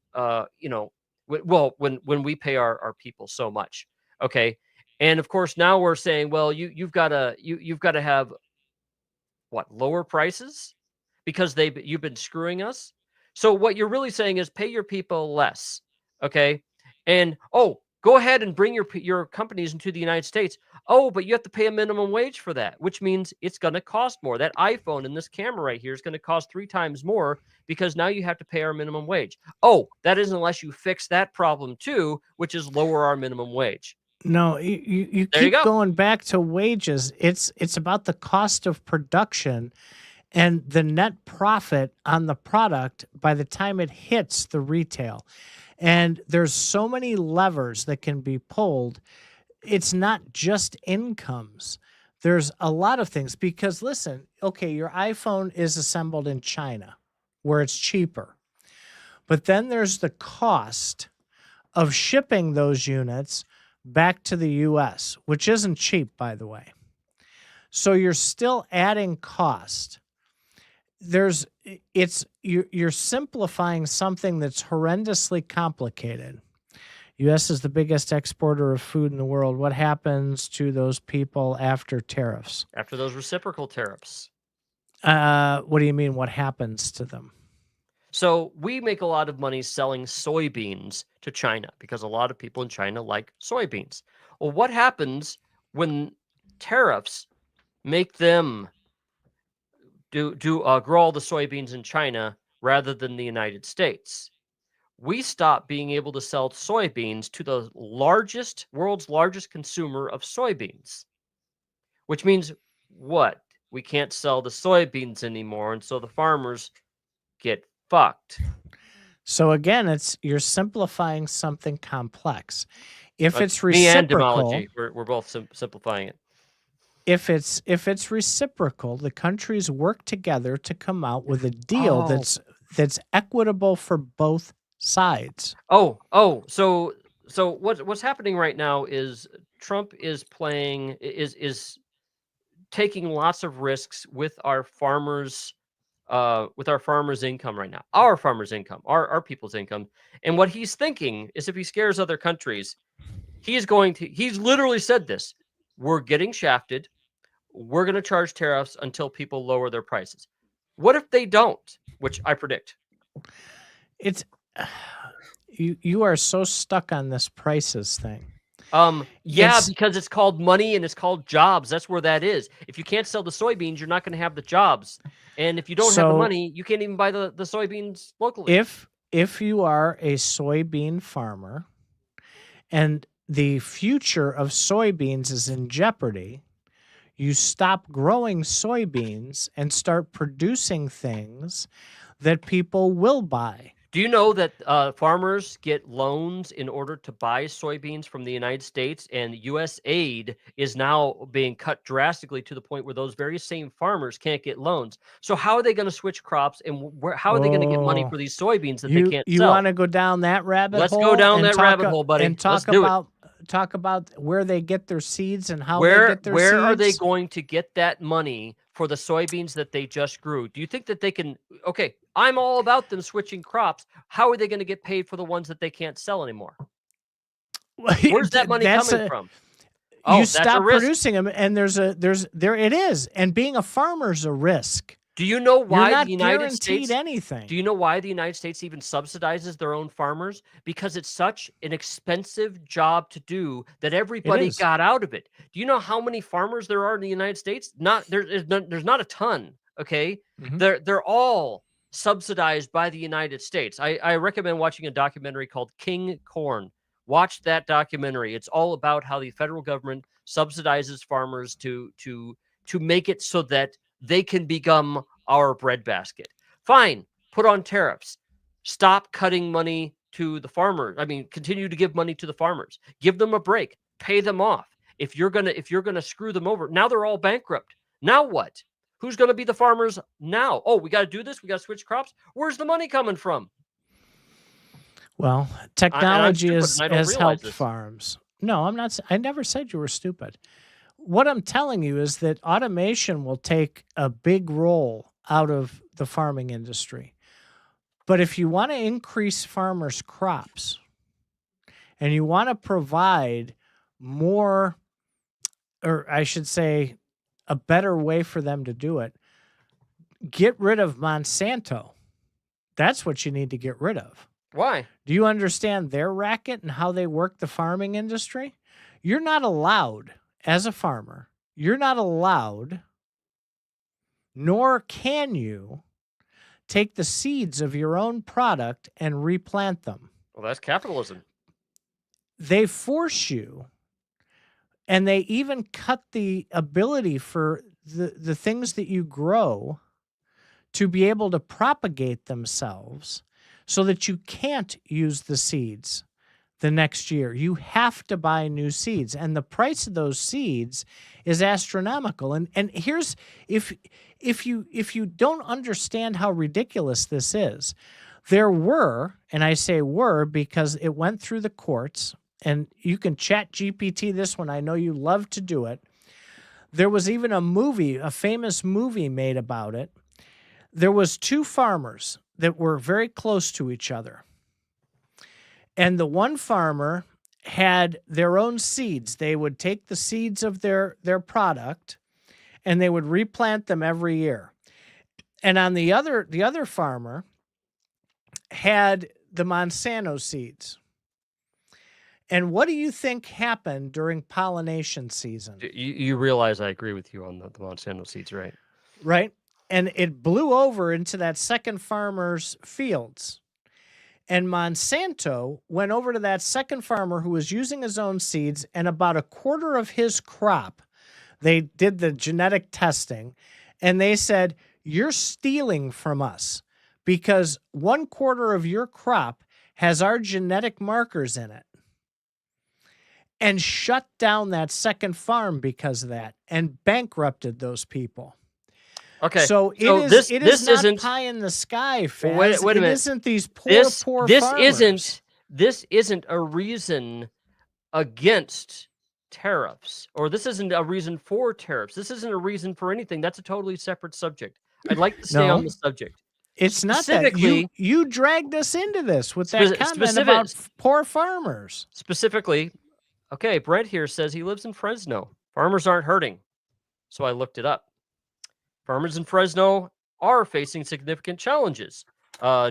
when we pay our people so much. Okay, and of course now we're saying, well, you've got to have what, lower prices because you've been screwing us. So what you're really saying is pay your people less, okay? And go ahead and bring your companies into the United States. Oh, but you have to pay a minimum wage for that, which means it's going to cost more. That iPhone and this camera right here is going to cost 3 times more because now you have to pay our minimum wage. Oh, that is unless you fix that problem too, which is lower our minimum wage. No, you There you keep go. going back to wages. It's about the cost of production and the net profit on the product by the time it hits the retail. And there's so many levers that can be pulled. It's not just incomes. There's a lot of things because listen, okay, your iPhone is assembled in China where it's cheaper. But then there's the cost of shipping those units back to the US, which isn't cheap, by the way. So you're still adding cost. You're simplifying something that's horrendously complicated. US is the biggest exporter of food in the world. What happens to those people after tariffs? After those reciprocal tariffs. What do you mean? What happens to them? So we make a lot of money selling soybeans to China because a lot of people in China like soybeans. Well, what happens when tariffs make them grow all the soybeans in China rather than the United States? We stop being able to sell soybeans to the world's largest consumer of soybeans, which means what? We can't sell the soybeans anymore, and so the farmers get fucked. So again, you're simplifying something complex. If it's Me and reciprocal, demology, we're both simplifying it. if it's reciprocal, the countries work together to come out with a deal that's equitable for both sides. So what's happening right now is Trump is taking lots of risks with our farmers' income right now, our farmers' income, our people's income. And what he's thinking is if he scares other countries, he's literally said this: we're getting shafted. We're going to charge tariffs until people lower their prices. What if they don't? Which I predict. It's you are so stuck on this prices thing. Because it's called money and it's called jobs. That's where that is. If you can't sell the soybeans, you're not going to have the jobs. And if you don't have the money, you can't even buy the soybeans locally. If you are a soybean farmer and the future of soybeans is in jeopardy, you stop growing soybeans and start producing things that people will buy. Do you know that farmers get loans in order to buy soybeans from the United States, and U.S. aid is now being cut drastically to the point where those very same farmers can't get loans? So how are they going to switch crops, and how are they going to get money for these soybeans that they can't sell? You want to go down that rabbit hole? Let's go down that rabbit hole, buddy. And talk about where they get their seeds and how they get their seeds. Where are they going to get that money for the soybeans that they just grew? Do you think that they can? Okay, I'm all about them switching crops. How are they going to get paid for the ones that they can't sell anymore? Where's that money coming from? You stop producing them, and there it is. And being a farmer's a risk. Do you know why You're not the United guaranteed States anything? Do you know why the United States even subsidizes their own farmers? Because it's such an expensive job to do that everybody got out of it. Do you know how many farmers there are in the United States? There's not a ton. Okay, they're all subsidized by the United States. I recommend watching a documentary called King Corn, Watch that documentary. It's all about how the federal government subsidizes farmers to make it so that they can become our breadbasket. Fine, put on tariffs. Stop cutting money to the farmers. I mean, continue to give money to the farmers. Give them a break. Pay them off. If you're gonna screw them over, now they're all bankrupt. Now what? Who's gonna be the farmers now? Oh, we got to do this. We got to switch crops. Where's the money coming from? Well, technology has helped this. farms. No, I'm not. I never said you were stupid. What I'm telling you is that automation will take a big role out of the farming industry. But if you want to increase farmers' crops and you want to provide more, or I should say, a better way for them to do it, get rid of Monsanto. That's what you need to get rid of. Why? Do you understand their racket and how they work the farming industry? You're not allowed, as a farmer, you're not allowed, nor can you, take the seeds of your own product and replant them. Well, that's capitalism. They force you, and they even cut the ability for the things that you grow to be able to propagate themselves so that you can't use the seeds the next year. You have to buy new seeds, and the price of those seeds is astronomical. And here's, if you don't understand how ridiculous this is, there were, and I say were because it went through the courts, and you can chat GPT this one. I know you love to do it. There was even a movie, a famous movie made about it. There was two farmers that were very close to each other. And the one farmer had their own seeds. They would take the seeds of their product and they would replant them every year. And on the other farmer had the Monsanto seeds. And what do you think happened during pollination season? You realize I agree with you on the Monsanto seeds, right? Right. And it blew over into that second farmer's fields. And Monsanto went over to that second farmer who was using his own seeds, and about a quarter of his crop, they did the genetic testing, and they said, you're stealing from us because 1/4 of your crop has our genetic markers in it. And shut down that second farm because of that and bankrupted those people. Okay. So this is not isn't pie in the sky, Faz. Wait a minute. It isn't these poor farmers. This isn't a reason against tariffs, or this isn't a reason for tariffs. This isn't a reason for anything. That's a totally separate subject. I'd like to stay on the subject. It's not that you dragged us into this with that comment about poor farmers. Specifically, okay, Brent here says he lives in Fresno. Farmers aren't hurting. So I looked it up. Farmers in Fresno are facing significant challenges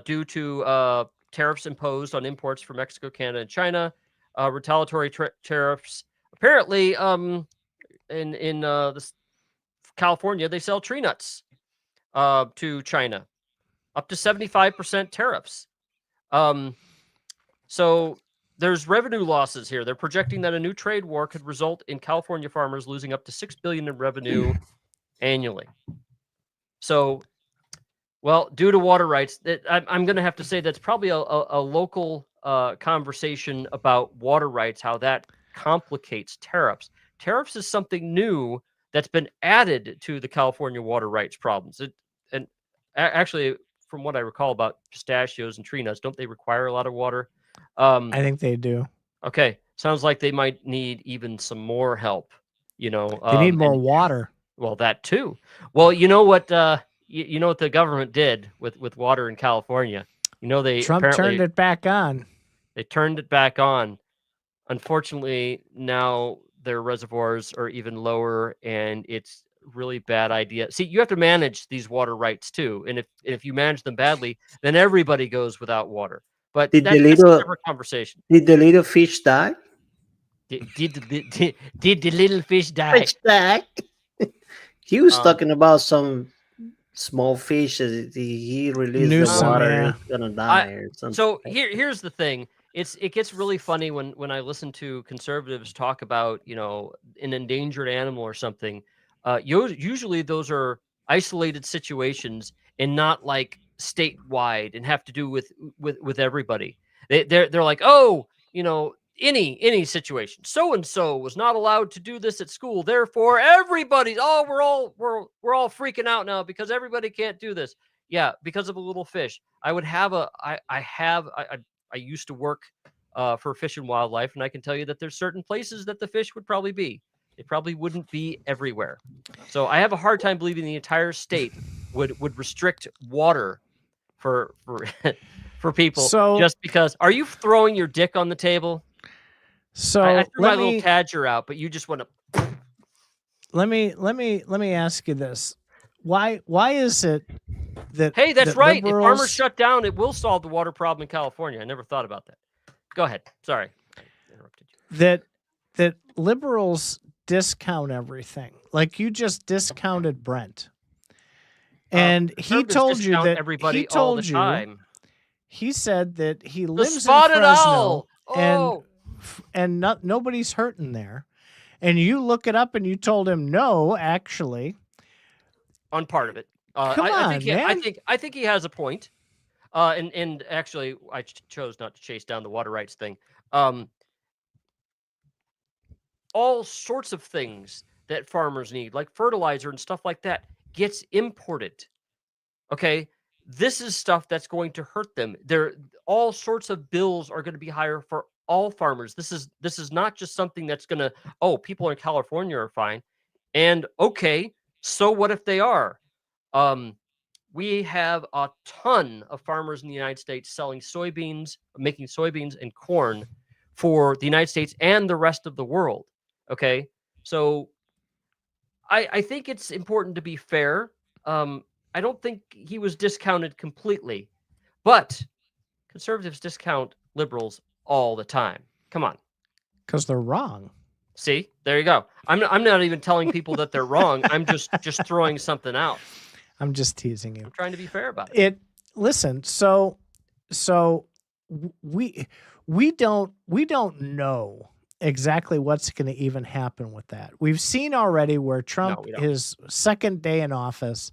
due to tariffs imposed on imports from Mexico, Canada, and China. Retaliatory tariffs. Apparently, in California, they sell tree nuts to China, up to 75% tariffs. So there's revenue losses here. They're projecting that a new trade war could result in California farmers losing up to $6 billion in revenue annually. So, well, due to water rights, I'm going to have to say that's probably a local conversation about water rights, how that complicates tariffs. Tariffs is something new that's been added to the California water rights problems. Actually, from what I recall about pistachios and tree nuts, don't they require a lot of water? I think they do. Okay, sounds like they might need even some more help. They need more water. Well, that too. Well, you know what? You know what the government did with water in California. Trump turned it back on. They turned it back on. Unfortunately, now their reservoirs are even lower, and it's really bad idea. See, you have to manage these water rights too, and if you manage them badly, then everybody goes without water. But that's a different conversation. Did the little fish die? Did the little fish die? Fish die. He was talking about some small fish that he released the water, it's gonna die or something. So here's the thing: it gets really funny when I listen to conservatives talk about, an endangered animal or something. Usually those are isolated situations and not like statewide and have to do with everybody. They're like, oh, any situation. So and so was not allowed to do this at school. Therefore, everybody's we're all freaking out now because everybody can't do this. Yeah, because of a little fish. I would have I used to work for Fish and Wildlife, and I can tell you that there's certain places that the fish would probably be. It probably wouldn't be everywhere. So I have a hard time believing the entire state would restrict water for for people just because. Are you throwing your dick on the table? So I threw my little cadger out, but you just want to. Let me ask you this: Why is it that? Hey, that's that right. Liberals, if farmers shut down, it will solve the water problem in California. I never thought about that. Go ahead. Sorry, I interrupted you. That liberals discount everything. Like you just discounted Brent, and he told you that everybody he told all the time. He said that he lives in spotted Fresno, owl. and nobody's hurting there. And you look it up, and you told him no, actually, on part of it. Come on, man. I think he has a point. And actually, I chose not to chase down the water rights thing. All sorts of things that farmers need, like fertilizer and stuff like that, gets imported. Okay, this is stuff that's going to hurt them. All sorts of bills are going to be higher for all farmers. This is not just something that's going to, people in California are fine. And okay, so what if they are? We have a ton of farmers in the United States selling soybeans, making soybeans and corn for the United States and the rest of the world. Okay, so I think it's important to be fair. I don't think he was discounted completely, but conservatives discount liberals all the time. Come on, because they're wrong. See, there you go. I'm not even telling people that they're wrong. I'm just throwing something out. I'm just teasing you. I'm trying to be fair about it. Listen, so we don't know exactly what's going to even happen with that. We've seen already where Trump, his second day in office,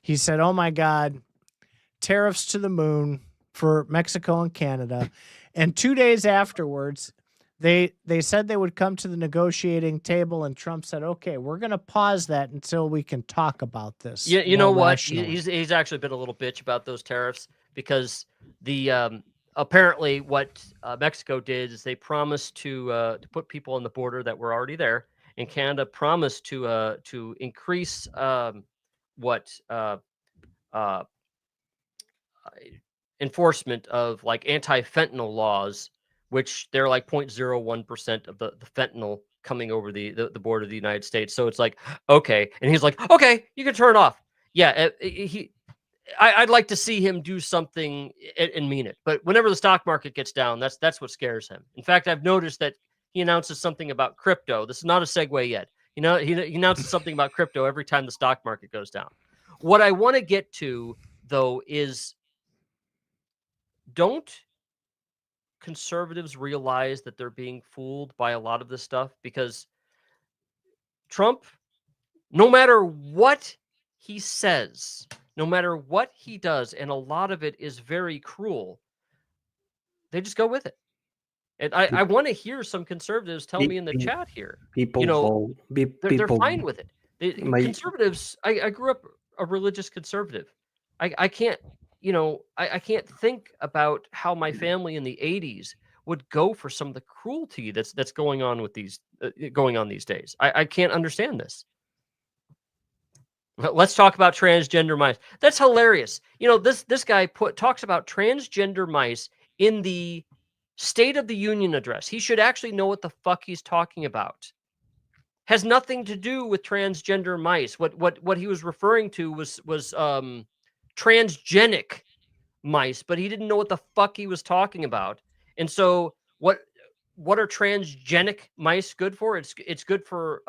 he said, "Oh my God, tariffs to the moon for Mexico and Canada," and 2 days afterwards, they said they would come to the negotiating table, and Trump said, "Okay, we're going to pause that until we can talk about this." Yeah, you know what? He's actually been a little bitch about those tariffs because the apparently what Mexico did is they promised to put people on the border that were already there, and Canada promised to increase enforcement of like anti-fentanyl laws, which they're like 0.01% of the fentanyl coming over the border of the United States. So it's like, okay. And he's like, okay, you can turn it off. Yeah. I'd like to see him do something and mean it. But whenever the stock market gets down, that's what scares him. In fact, I've noticed that he announces something about crypto. This is not a segue yet. He announces something about crypto every time the stock market goes down. What I want to get to, though, is don't conservatives realize that they're being fooled by a lot of this stuff? Because Trump, no matter what he says, no matter what he does, and a lot of it is very cruel, they just go with it. And I want to hear some conservatives tell me in the chat here. They're fine with it. Conservatives, I grew up a religious conservative. I can't, I can't think about how my family in the 80s would go for some of the cruelty that's going on with these days. I can't understand this. Let's talk about transgender mice. That's hilarious. This guy talks about transgender mice in the State of the Union address. He should actually know what the fuck he's talking about. Has nothing to do with transgender mice. What he was referring to was transgenic mice, but he didn't know what the fuck he was talking about. And so what are transgenic mice good for? It's good for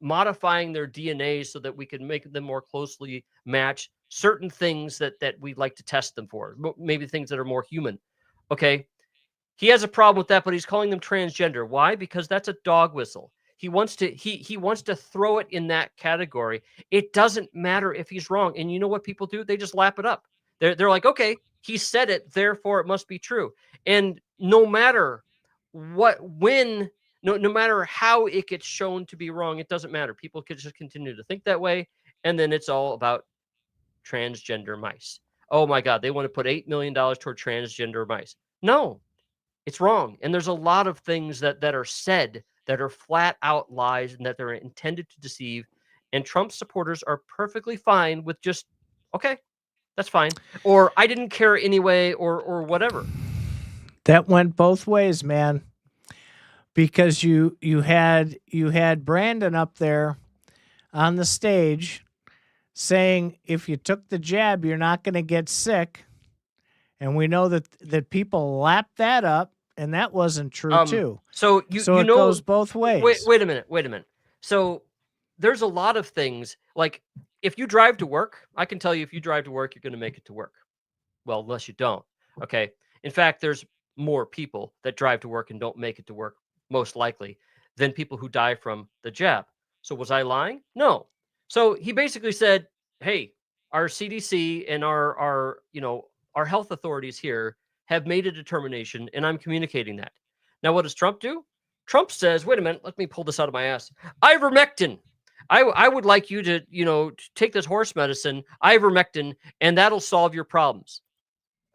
modifying their DNA so that we can make them more closely match certain things that we'd like to test them for, maybe things that are more human. Okay, He has a problem with that, but he's calling them transgender. Why? Because that's a dog whistle. He wants to throw it in that category. It doesn't matter if he's wrong. And you know what people do? They just lap it up. They're like, okay, he said it, therefore it must be true. And no matter no matter how it gets shown to be wrong, it doesn't matter. People could just continue to think that way, and then it's all about transgender mice. Oh my God, they want to put $8 million toward transgender mice. No, it's wrong. And there's a lot of things that are said that are flat out lies and that they're intended to deceive. And Trump supporters are perfectly fine with just, okay, that's fine. Or I didn't care anyway, or whatever. That went both ways, man. Because you had Brandon up there on the stage saying if you took the jab, you're not going to get sick. And we know that people lapped that up, and that wasn't true too. So it goes both ways. Wait a minute. So there's a lot of things, like if you drive to work, I can tell you if you drive to work, you're going to make it to work. Well, unless you don't. Okay. In fact, there's more people that drive to work and don't make it to work, most likely, than people who die from the jab. So was I lying? No. So he basically said, hey, our CDC and our health authorities here have made a determination, and I'm communicating that. Now, what does Trump do? Trump says, wait a minute, let me pull this out of my ass. Ivermectin. I would like you to take this horse medicine, ivermectin, and that'll solve your problems.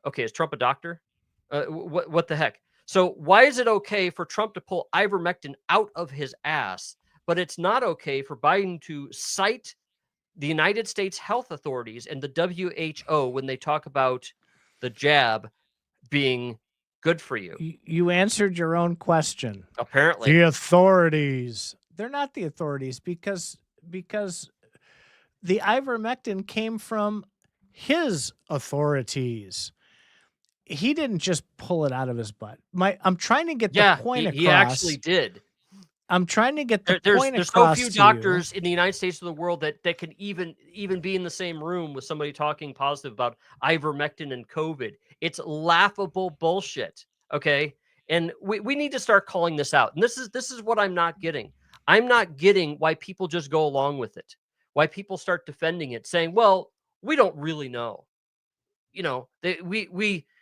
Okay, is Trump a doctor? What the heck? So why is it okay for Trump to pull ivermectin out of his ass, but it's not okay for Biden to cite the United States health authorities and the WHO when they talk about the jab being good for you? You answered your own question. Apparently. The authorities. They're not the authorities because the ivermectin came from his authorities. He didn't just pull it out of his butt. I'm trying to get the point across. He actually did. I'm trying to get the point there's across. There's so few doctors in the United States of the world that can even be in the same room with somebody talking positive about ivermectin and COVID. It's laughable bullshit. Okay. And we need to start calling this out. And this is what I'm not getting. I'm not getting why people just go along with it. Why people start defending it, saying, well, we don't really know.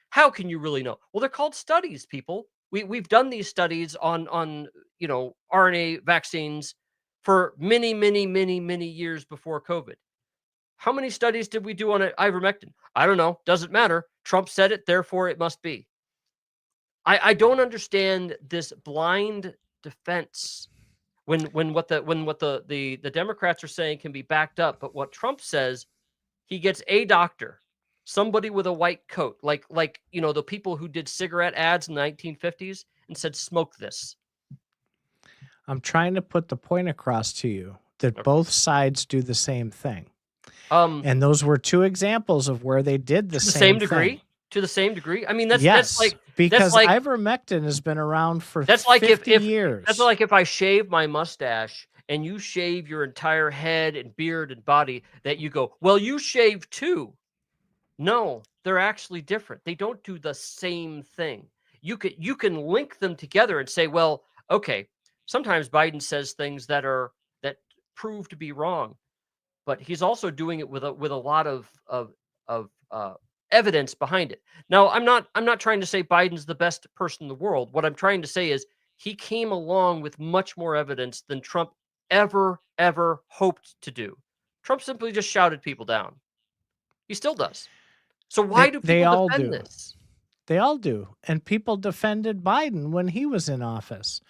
How can you really know? Well, they're called studies, people. We've done these studies on RNA vaccines for many, many, many, many years before COVID. How many studies did we do on ivermectin? I don't know. Doesn't matter. Trump said it, therefore it must be. I don't understand this blind defense when what the Democrats are saying can be backed up, but what Trump says, he gets a doctor, somebody with a white coat, like the people who did cigarette ads in the 1950s and said, smoke this. I'm trying to put the point across to you that both sides do the same thing. And those were two examples of where they did the same degree. thing. To the same degree. I mean, that's because like ivermectin has been around for 50 years. That's like if I shave my mustache and you shave your entire head and beard and body, that you go, well, you shave too. No, they're actually different. They don't do the same thing. You can link them together and say, well, okay, sometimes Biden says things that prove to be wrong, but he's also doing it with a lot of evidence behind it. Now, I'm not trying to say Biden's the best person in the world. What I'm trying to say is he came along with much more evidence than Trump ever hoped to do. Trump simply just shouted people down. He still does. So why do people defend this? They all do. And people defended Biden when he was in office.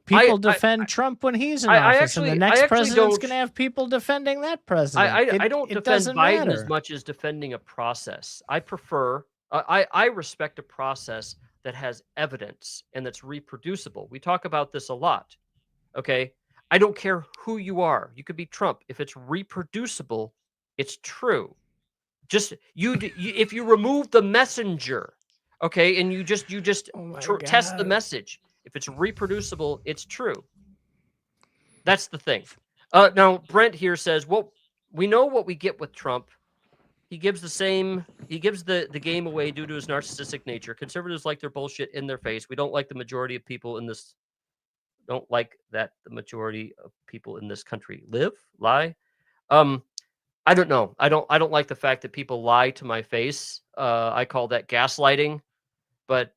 People defend Trump when he's in office. And the next president's going to have people defending that president. I don't defend Biden as much as defending a process. I prefer, I respect a process that has evidence and that's reproducible. We talk about this a lot. Okay. I don't care who you are. You could be Trump. If it's reproducible, it's true. Just if you remove the messenger, okay, and you just test the message. If it's reproducible, it's true. That's the thing. Now Brent here says, well, we know what we get with Trump. He gives the game away due to his narcissistic nature. Conservatives like their bullshit in their face. We don't like the majority of people in this. Don't like that the majority of people in this country lie. I don't know. I don't like the fact that people lie to my face. I call that gaslighting. But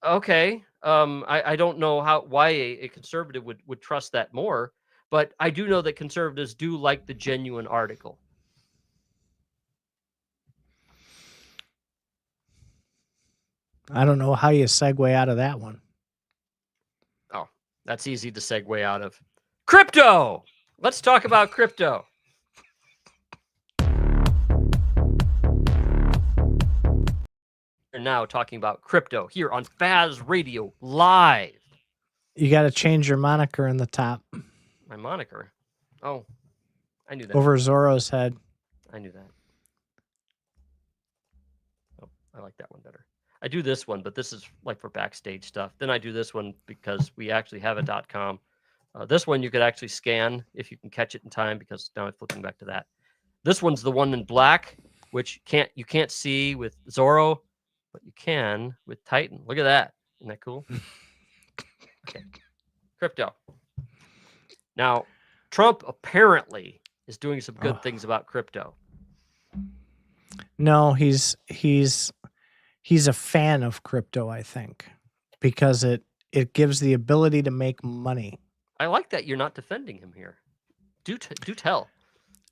okay. I don't know why a conservative would trust that more. But I do know that conservatives do like the genuine article. I don't know how you segue out of that one. Oh, that's easy to segue out of. Crypto! Let's talk about crypto. We're now talking about crypto here on FazRadio Live. You got to change your moniker in the top. My moniker? Oh, I knew that. Over Zorro's head. I knew that. Oh, I like that one better. I do this one, but this is like for backstage stuff. Then I do this one because we actually have a .com. This one you could actually scan if you can catch it in time, because now I'm flipping back to that. This one's the one in black, which you can't see with Zorro, but you can with Titan. Look at that. Isn't that cool? Okay. Crypto. Now, Trump apparently is doing some good things about crypto. No, he's a fan of crypto, I think, because it gives the ability to make money. I like that you're not defending him here. Do tell.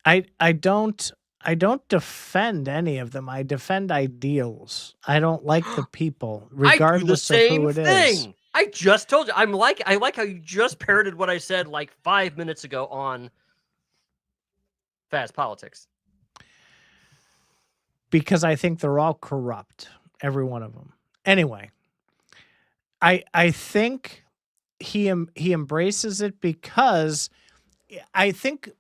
I don't defend any of them. I defend ideals. I don't like the people, regardless of who it is. I just told you. I like how you just parroted what I said like 5 minutes ago on Fast Politics. Because I think they're all corrupt, every one of them. Anyway, I think he embraces it because I think,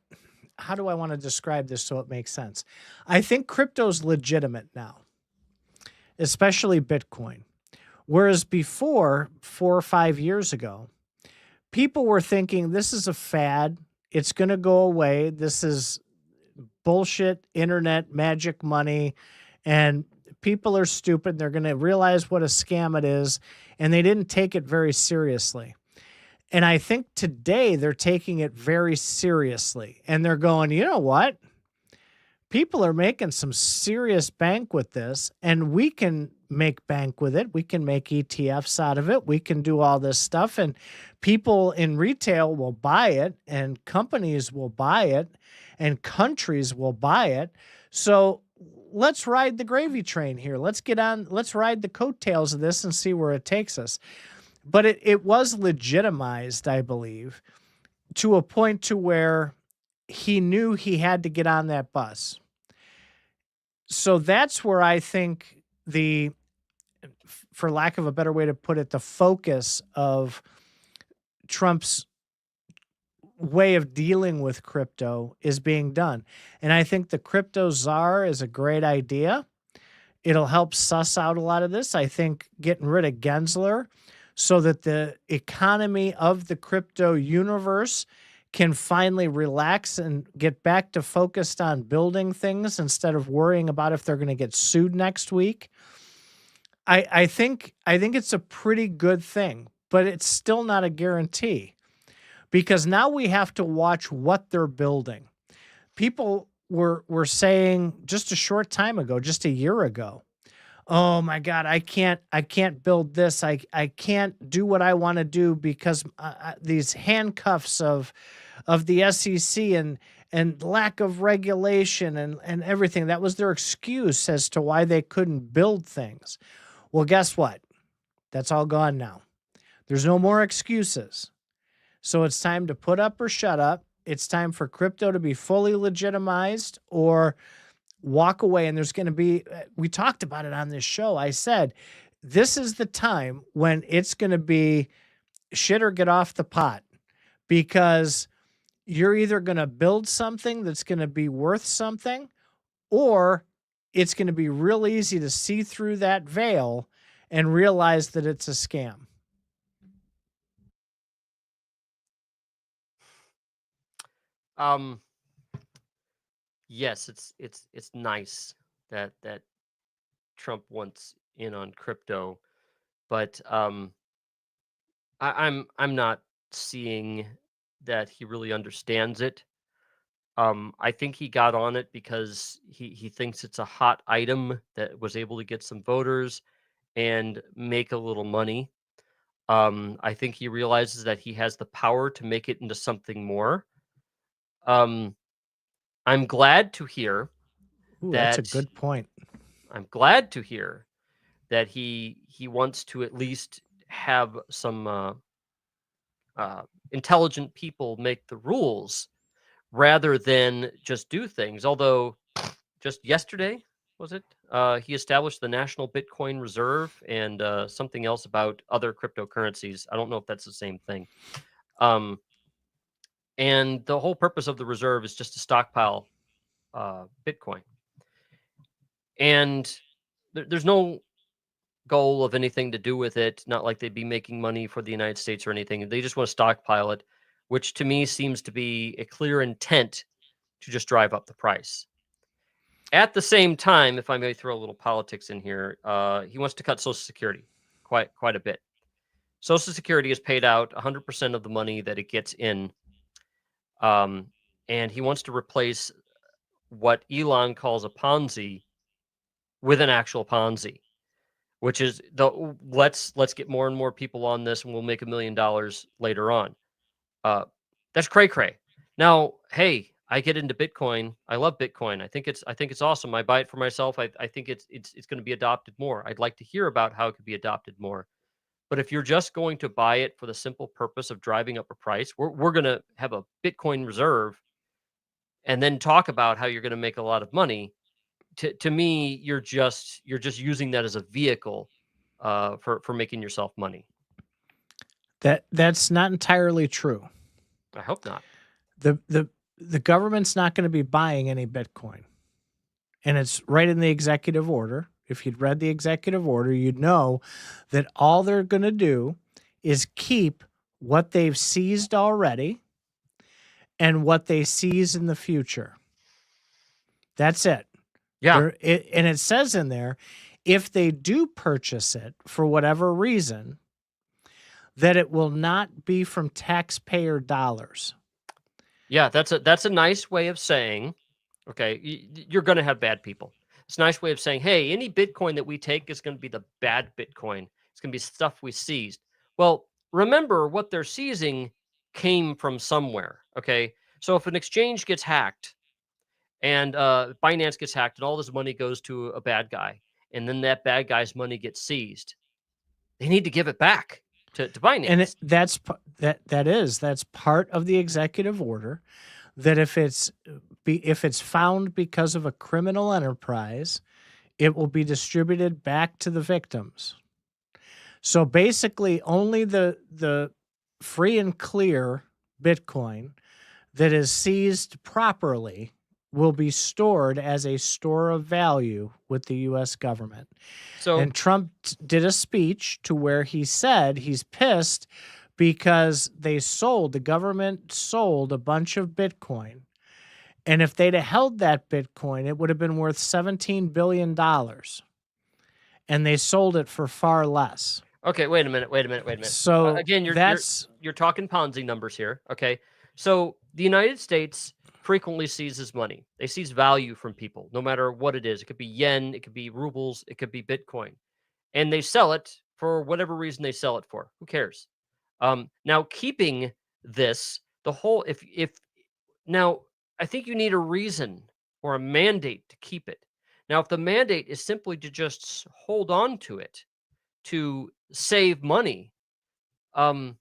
how do I want to describe this so it makes sense? I think crypto's legitimate now, especially Bitcoin. Whereas before, 4 or 5 years ago, people were thinking this is a fad. It's going to go away. This is bullshit, internet, magic money, and people are stupid. They're going to realize what a scam it is, and they didn't take it very seriously. And I think today they're taking it very seriously, and they're going, you know what? People are making some serious bank with this, and we can make bank with it. We can make ETFs out of it. We can do all this stuff, and people in retail will buy it, and companies will buy it, and countries will buy it. So let's ride the gravy train here. Let's ride the coattails of this and see where it takes us. But it was legitimized, I believe, to a point to where he knew he had to get on that bus. So that's where I think for lack of a better way to put it, the focus of Trump's way of dealing with crypto is being done. And I think the crypto czar is a great idea. It'll help suss out a lot of this. I think getting rid of Gensler so that the economy of the crypto universe can finally relax and get back to focused on building things instead of worrying about if they're going to get sued next week. I think it's a pretty good thing, but it's still not a guarantee, because now we have to watch what they're building. People were saying just a short time ago, just a year ago, oh my God, I can't build this. I can't do what I want to do because these handcuffs of the SEC and lack of regulation and everything. That was their excuse as to why they couldn't build things. Well, guess what? That's all gone now. There's no more excuses. So it's time to put up or shut up. It's time for crypto to be fully legitimized or walk away. And there's going to be, we talked about it on this show. I said, this is the time when it's going to be shit or get off the pot, because you're either going to build something that's going to be worth something, or it's going to be real easy to see through that veil and realize that it's a scam. yes, it's nice that Trump wants in on crypto, but I'm not seeing that he really understands it. I think he got on it because he thinks it's a hot item that was able to get some voters and make a little money. I think he realizes that he has the power to make it into something more. Um, I'm glad to hear Ooh, that's a that good point. I'm glad to hear that he wants to at least have some intelligent people make the rules rather than just do things. Although just yesterday, was it? He established the National Bitcoin Reserve and something else about other cryptocurrencies. I don't know if that's the same thing. Um, and the whole purpose of the reserve is just to stockpile Bitcoin. And there's no goal of anything to do with it. Not like they'd be making money for the United States or anything. They just want to stockpile it, which to me seems to be a clear intent to just drive up the price. At the same time, if I may throw a little politics in here, he wants to cut Social Security quite a bit. Social Security is paid out 100% of the money that it gets in, um, and he wants to replace what Elon calls a Ponzi with an actual Ponzi, which is the let's get more and more people on this, and we'll make $1 million later on. Uh, that's cray cray. Now, hey, I get into Bitcoin. I love Bitcoin. I think it's awesome. I buy it for myself. I think it's going to be adopted more. I'd like to hear about how it could be adopted more. But if you're just going to buy it for the simple purpose of driving up a price, we're going to have a Bitcoin reserve and then talk about how you're going to make a lot of money. To me, you're just using that as a vehicle for making yourself money. That's not entirely true. I hope not. The government's not going to be buying any Bitcoin. And it's right in the executive order. If you'd read the executive order, you'd know that all they're going to do is keep what they've seized already and what they seize in the future. That's it. Yeah. And it says in there, if they do purchase it for whatever reason, that it will not be from taxpayer dollars. Yeah, that's a nice way of saying, okay, you're going to have bad people. It's a nice way of saying, hey, any Bitcoin that we take is going to be the bad Bitcoin. It's going to be stuff we seized. Well, remember what they're seizing came from somewhere. Okay, so if an exchange gets hacked and Binance gets hacked and all this money goes to a bad guy, and then that bad guy's money gets seized, they need to give it back to Binance. And that's part of the executive order, that if it's found because of a criminal enterprise, it will be distributed back to the victims. So basically, only the free and clear Bitcoin that is seized properly will be stored as a store of value with the U.S. government. So And Trump did a speech to where he said he's pissed because the government sold a bunch of Bitcoin. And if they'd have held that Bitcoin, it would have been worth $17 billion. And they sold it for far less. okay, wait a minute. So Again, that's you're talking Ponzi numbers here. Okay, so the United States frequently seizes money. They seize value from people, no matter what it is. It could be yen, it could be rubles, it could be Bitcoin, and they sell it for whatever reason they sell it for. Who cares? Now keeping this, the whole if now I think you need a reason or a mandate to keep it. Now, if the mandate is simply to just hold on to it to save money, um,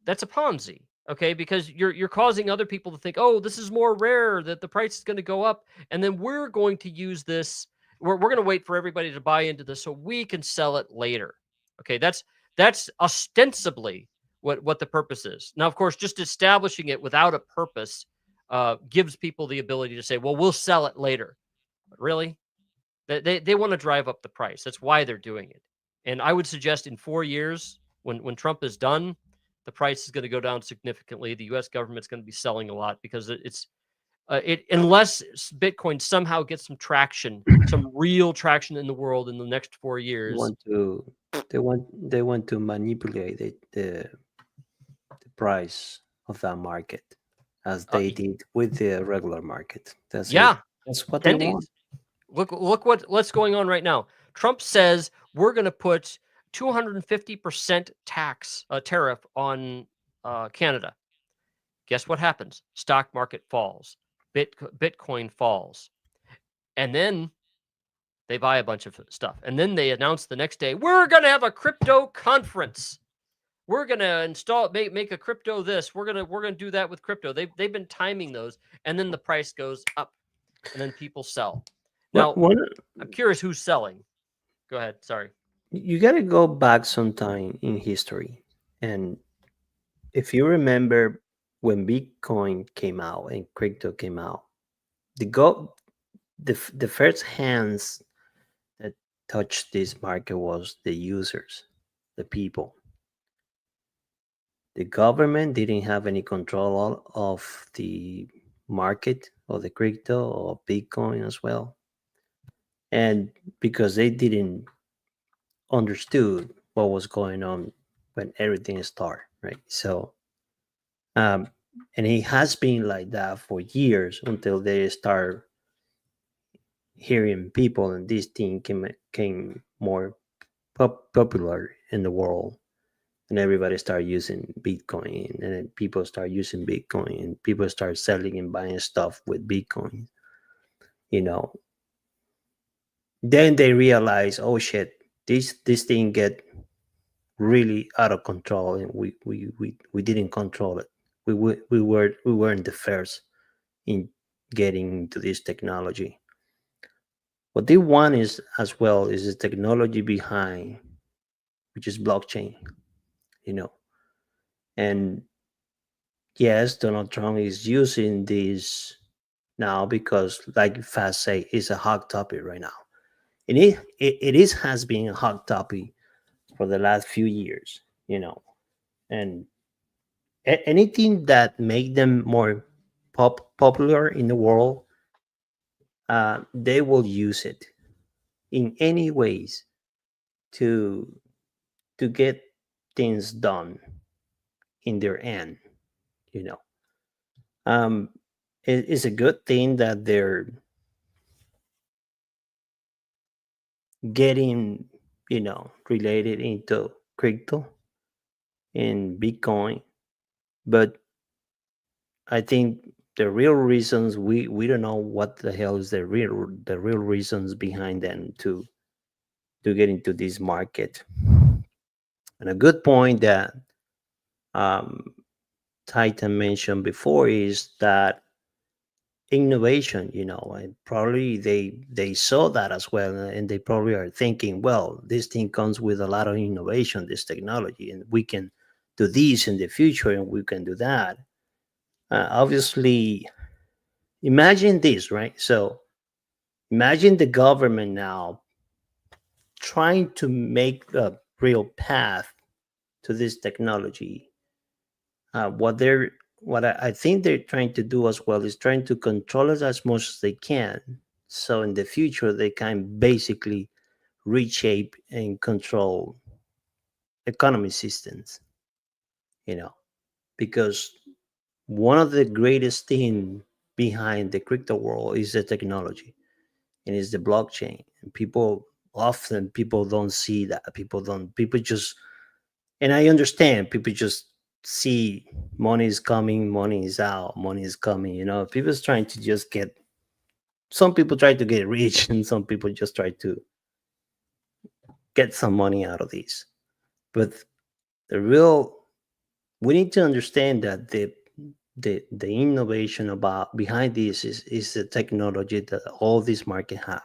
that's a Ponzi, okay? Because you're causing other people to think, oh, this is more rare, that the price is going to go up, and then we're going to use this. We're going to wait for everybody to buy into this so we can sell it later. Okay, that's ostensibly what the purpose is. Now, of course, just establishing it without a purpose gives people the ability to say, well, we'll sell it later. But really, they want to drive up the price. That's why they're doing it. And I would suggest in 4 years, when Trump is done, the price is going to go down significantly. The U.S. government's going to be selling a lot because Unless Bitcoin somehow gets some traction, some real traction in the world in the next 4 years. They want to manipulate the price of that market as they did with the regular market. That's what they want. Look what's going on right now. Trump says we're going to put 250% tariff on Canada. Guess what happens? Stock market falls. Bitcoin falls. And then they buy a bunch of stuff. And then they announce the next day, we're going to have a crypto conference. We're going to make a crypto this. We're going to do that with crypto. They've been timing those, and then the price goes up, and then people sell. Now, I'm curious who's selling. Go ahead. Sorry. You got to go back sometime in history. And if you remember when Bitcoin came out and crypto came out, the first hands that touched this market was the users, the people. The government didn't have any control of the market or the crypto or Bitcoin as well. And because they didn't understood what was going on when everything started, right? So, and it has been like that for years until they start hearing people, and this thing came more popular in the world, and everybody started using Bitcoin, and then people start using Bitcoin, and people start selling and buying stuff with Bitcoin. Then they realize, oh shit, this thing get really out of control, and we didn't control it. We weren't the first in getting into this technology. What they want is as well is the technology behind, which is blockchain. And yes, Donald Trump is using this now because, like Faz say, it's a hot topic right now, and it has been a hot topic for the last few years. And anything that make them more popular in the world, they will use it in any ways to get things done in their end. It's a good thing that they're getting related into crypto and Bitcoin, but I think the real reasons we don't know what the hell is the real reasons behind them to get into this market. And a good point that Titan mentioned before is that innovation, and probably they saw that as well, and they probably are thinking, well, this thing comes with a lot of innovation, this technology, and we can do this in the future, and we can do that. Obviously, imagine this, right? So imagine the government now trying to make a real path to this technology. What I think they're trying to do as well is trying to control it as much as they can, so in the future they can basically reshape and control economy systems. Because one of the greatest thing behind the crypto world is the technology, and it's the blockchain. And people don't see that. People just, and I understand, people just see money is coming, money is out, money is coming. People's trying to just get. Some people try to get rich, and some people just try to get some money out of this. But we need to understand that the innovation behind this is the technology that all these markets have,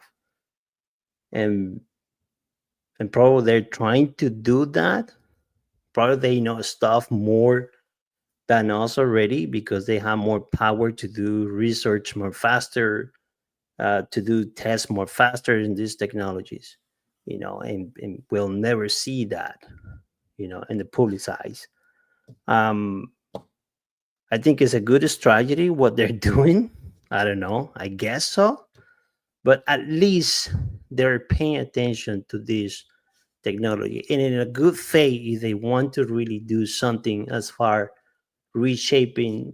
and probably they're trying to do that. Probably they know stuff more than us already because they have more power to do research more faster, to do tests more faster in these technologies, and we'll never see that, in the publicized. I think it's a good strategy what they're doing, I don't know. I guess so. But at least they're paying attention to this technology. And in a good faith, if they want to really do something as far reshaping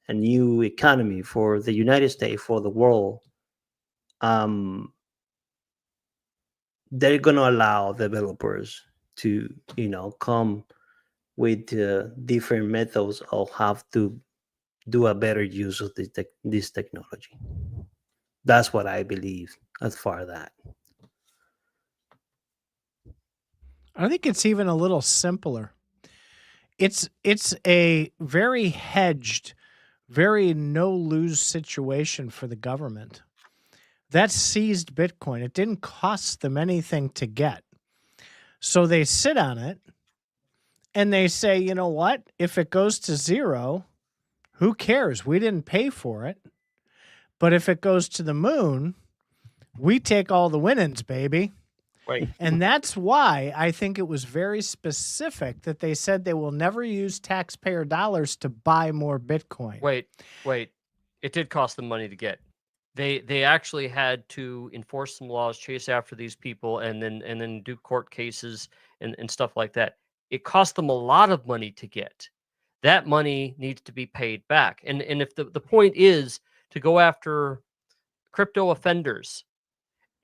a new economy for the United States, for the world, um, they're going to allow developers to, come with different methods of how to do a better use of this technology. That's what I believe as far as that. I think it's even a little simpler. It's a very hedged, very no lose situation for the government. That seized Bitcoin. It didn't cost them anything to get. So they sit on it and they say, you know what? If it goes to zero, who cares? We didn't pay for it. But if it goes to the moon, we take all the winnings, baby. Wait, And that's why I think it was very specific that they said they will never use taxpayer dollars to buy more Bitcoin. wait. It did cost them money to get. They actually had to enforce some laws, chase after these people, and then do court cases and stuff like that. It cost them a lot of money to get. That money needs to be paid back. And if the point is to go after crypto offenders,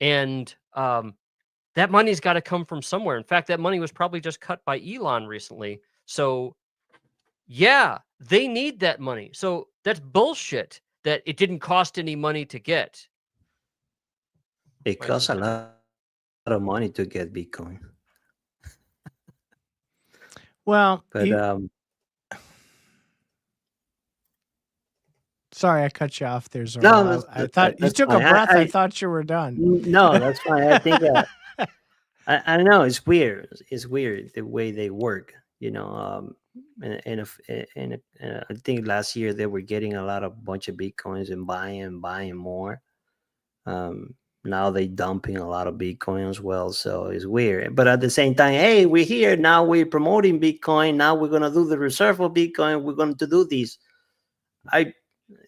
and that money's got to come from somewhere. In fact, that money was probably just cut by Elon recently. So yeah, they need that money. So that's bullshit that it didn't cost any money to get. It costs a lot of money to get Bitcoin. Well, But sorry, I cut you off there, Zorro. no, I thought you that's took fine. a breath. I thought you were done. No, that's fine. I think I don't know. It's weird. It's weird the way they work. And I think last year they were getting a lot of bunch of bitcoins and buying more. Now they dumping a lot of Bitcoin as well, so it's weird. But at the same time, hey, we're here now. We're promoting Bitcoin. Now we're gonna do the reserve of Bitcoin. We're going to do this. I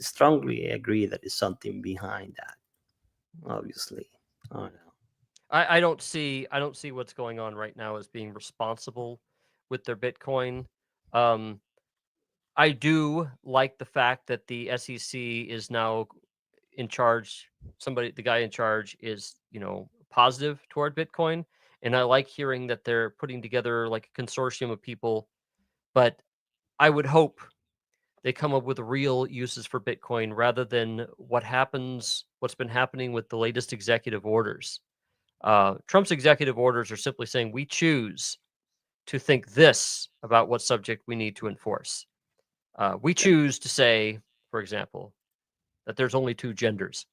strongly agree that it's something behind that. Obviously, I don't know. I don't see what's going on right now as being responsible with their Bitcoin. I do like the fact that the SEC is now in charge. The guy in charge is, positive toward Bitcoin. And I like hearing that they're putting together like a consortium of people. But I would hope they come up with real uses for Bitcoin rather than what's been happening with the latest executive orders. Trump's executive orders are simply saying we choose to think this about what subject we need to enforce. We choose to say, for example, that there's only two genders.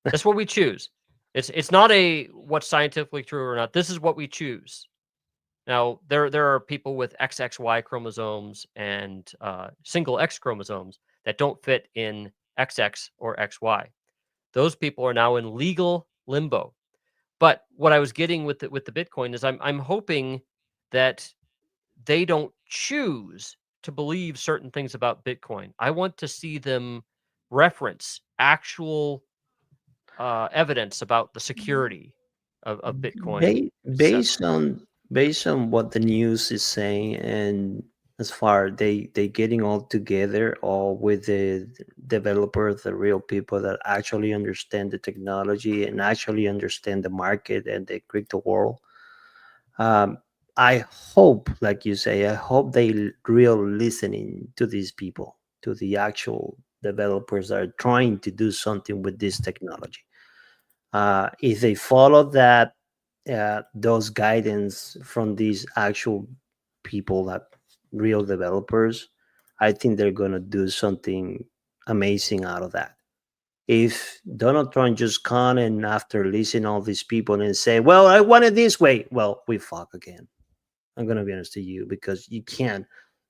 That's what we choose. It's not a what's scientifically true or not. This is what we choose. Now there are people with XXY chromosomes and single X chromosomes that don't fit in XX or XY. Those people are now in legal limbo. But what I was getting with the Bitcoin is I'm hoping that they don't choose to believe certain things about Bitcoin. I want to see them reference actual evidence about the security of Bitcoin. Based on what the news is saying, and as far they getting all together, all with the developers, the real people that actually understand the technology and actually understand the market and the crypto world. I hope, like you say, I hope they real listening to these people, to the actual developers that are trying to do something with this technology. If they follow that, those guidance from these actual people, that real developers, I think they're gonna do something amazing out of that. If Donald Trump just come and after listening all these people and say, "Well, I want it this way," well, we fuck again. I'm gonna be honest to you, because you can't.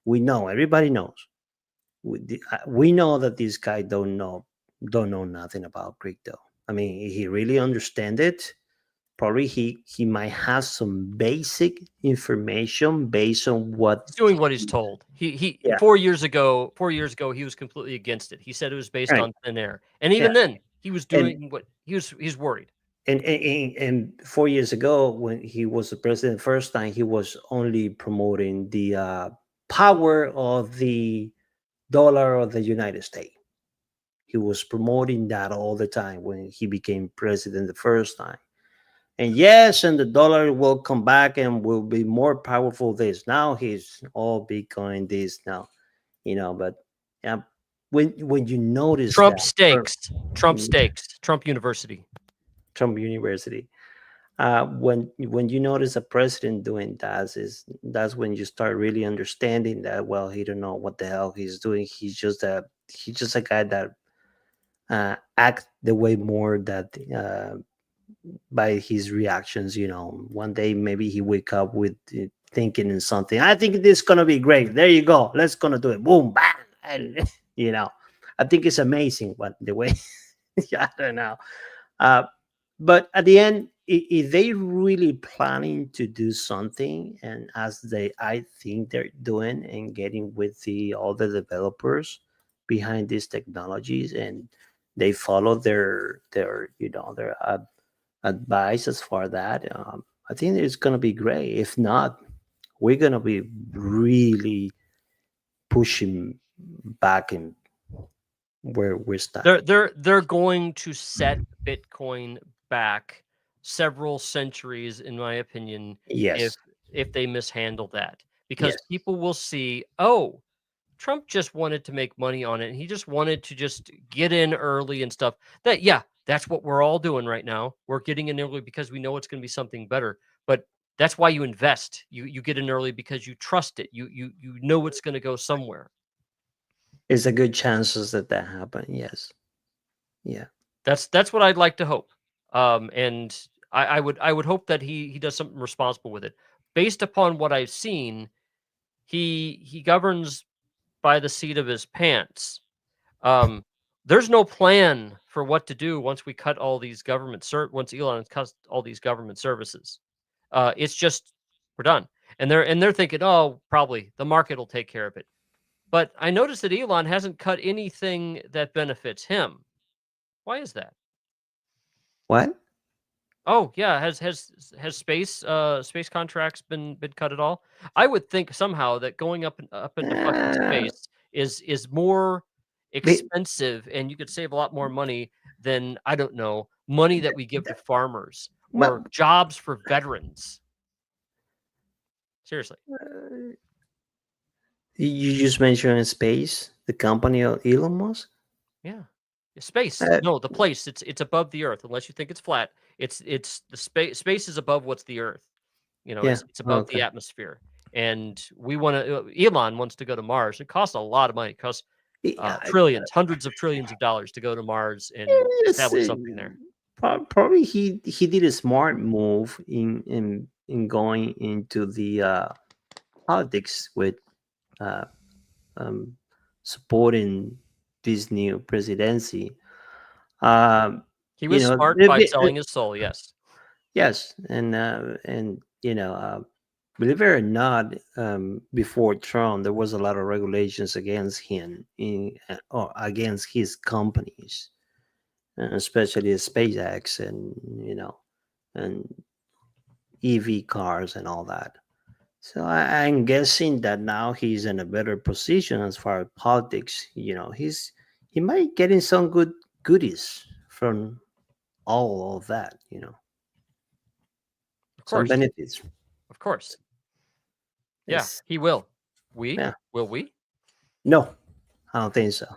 We know, everybody knows. We know that this guy don't know nothing about crypto. I mean, he really understand it. probably he might have some basic information based on what. He's doing what he's told. He Yeah. 4 years ago, he was completely against it. He said it was based Right. on thin air, and even then, he was doing what he's worried. And 4 years ago, when he was the president the first time, he was only promoting the power of the dollar of the United States. He was promoting that all the time when he became president the first time. And yes, and the dollar will come back and will be more powerful. This now he's all Bitcoin this now, But yeah, when you notice Trump that stakes, Trump University. Trump University, when you notice a president doing that, that's when you start really understanding that. Well, he don't know what the hell he's doing. He's just a guy that act the way more that by his reactions. One day maybe he wake up with thinking in something. I think this is gonna be great. There you go. Let's gonna do it. Boom, bang. And, I think it's amazing what the way. Yeah, I don't know. Uh, but at the end, if they really planning to do something, and I think they're doing, and getting with all the developers behind these technologies, and they follow their advice as far that, I think it's gonna be great. If not, we're gonna be really pushing back in where we're standing. They're going to set Bitcoin back several centuries, in my opinion, Yes, if they mishandle that, because yes. people will see, oh, Trump just wanted to make money on it, and he just wanted to just get in early and stuff. That's what we're all doing right now. We're getting in early because we know it's going to be something better. But that's why you invest. You get in early because you trust it. You know it's going to go somewhere. It's a good chances that happen. Yes. Yeah. That's what I'd like to hope. And I would hope that he does something responsible with it. Based upon what I've seen, he governs by the seat of his pants. Um, there's no plan for what to do once we cut all these once Elon cuts all these government services. It's just we're done. And they're thinking, oh, probably the market will take care of it. But I noticed that Elon hasn't cut anything that benefits him. Why is that? What? Oh yeah, has space contracts been cut at all? I would think somehow that going up into fucking Uh, space is more they, expensive, and you could save a lot more money than, I don't know, money that we give to farmers or well, jobs for veterans. Seriously. you just mentioned space, the company of Elon Musk. Yeah. Space. Uh, No, the place. It's above the earth. Unless you think it's flat. It's the space is above what's the earth. yeah. It's above the Okay. atmosphere. And we want to Elon wants to go to Mars. It costs a lot of money. It costs Yeah, trillions, hundreds of trillions of dollars to go to Mars and it's, establish something there. probably he did a smart move in going into the politics with uh, um, supporting this new presidency. Um, He you was know, smart the by bit- selling his soul, yes. yes, and believe it or not, before Trump, there was a lot of regulations against him or against his companies, especially SpaceX and and EV cars and all that. So I'm guessing that now he's in a better position as far as politics. He might get in some goodies from all of that. Of Some course. benefits. Of course. Yeah, Yes. he will. Yeah. Will we? No, I don't think so.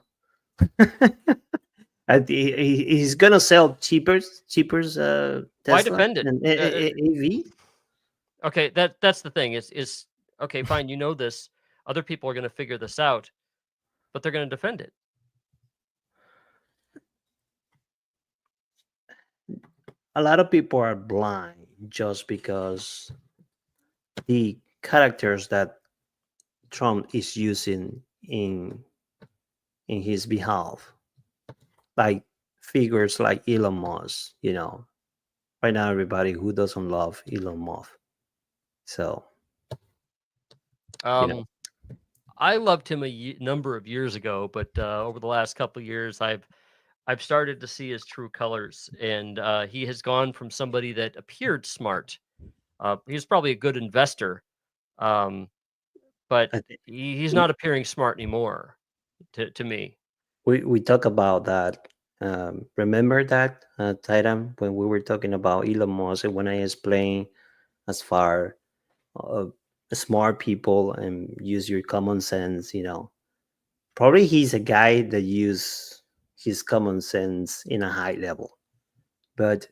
He's gonna sell cheaper Why Tesla defend it? and EV. Okay, that's the thing. Is okay, fine, this. Other people are gonna figure this out, but they're gonna defend it. A lot of people are blind just because the characters that Trump is using in his behalf, like figures like Elon Musk, right now, everybody who doesn't love Elon Musk. So, you know, I loved him a number of years ago, but over the last couple of years, I've started to see his true colors, and he has gone from somebody that appeared smart. He's probably a good investor, um, but I think he's not appearing smart anymore to me. we talk about that. Remember that, Titan, when we were talking about Elon Musk, and when I explained as far uh, smart people and use your common sense, probably he's a guy that use his common sense in a high level, but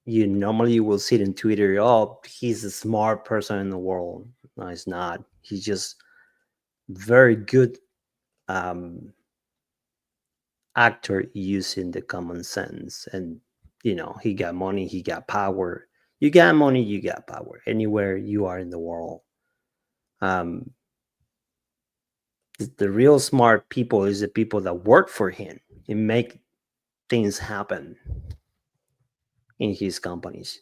you normally will see it in Twitter. Oh, he's the smart person in the world. No, he's not. He's just very good um, actor using the common sense, and he got money, he got power. You got money, you got power. Anywhere you are in the world, um, the real smart people is the people that work for him and make things happen in his companies.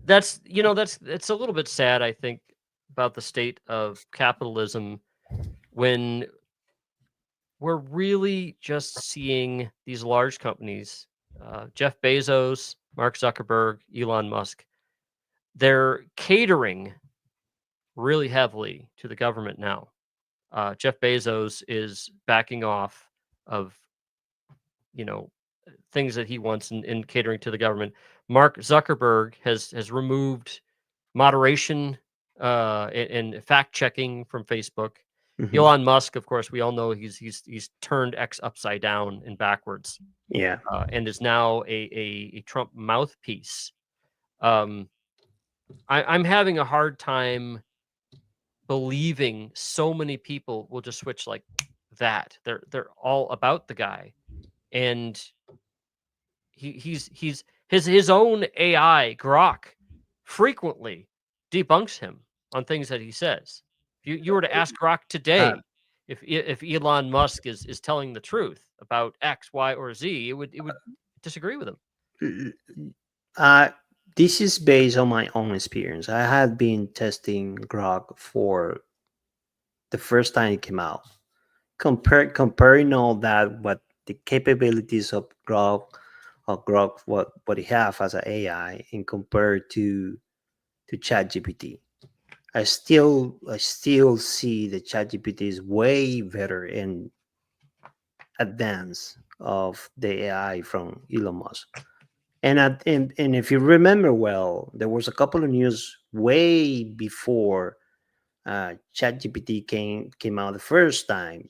That's it's a little bit sad, I think, about the state of capitalism when we're really just seeing these large companies, Jeff Bezos, Mark Zuckerberg, Elon Musk, they're catering really heavily to the government now. Jeff Bezos is backing off of, you know, things that he wants in catering to the government. Mark Zuckerberg has removed moderation and fact checking from Facebook. Mhm. Elon Musk, of course, we all know he's turned X upside down and backwards, Yeah. and is now a Trump mouthpiece. Um, I'm having a hard time believing so many people will just switch like that. They're all about the guy, and his own AI Grok frequently debunks him on things that he says. If you were to ask Grok Uh, today if Elon Musk is telling the truth about X, Y, or Z, it would disagree with him. uh, this is based on my own experience. I had been testing Grok for the first time it came out. Comparing all that, what the capabilities of Grok, what it have as an AI, and compared to ChatGPT. I still see the ChatGPT is way better and advanced of the AI from Elon Musk. And if you remember well, there was a couple of news way before ChatGPT came out the first time.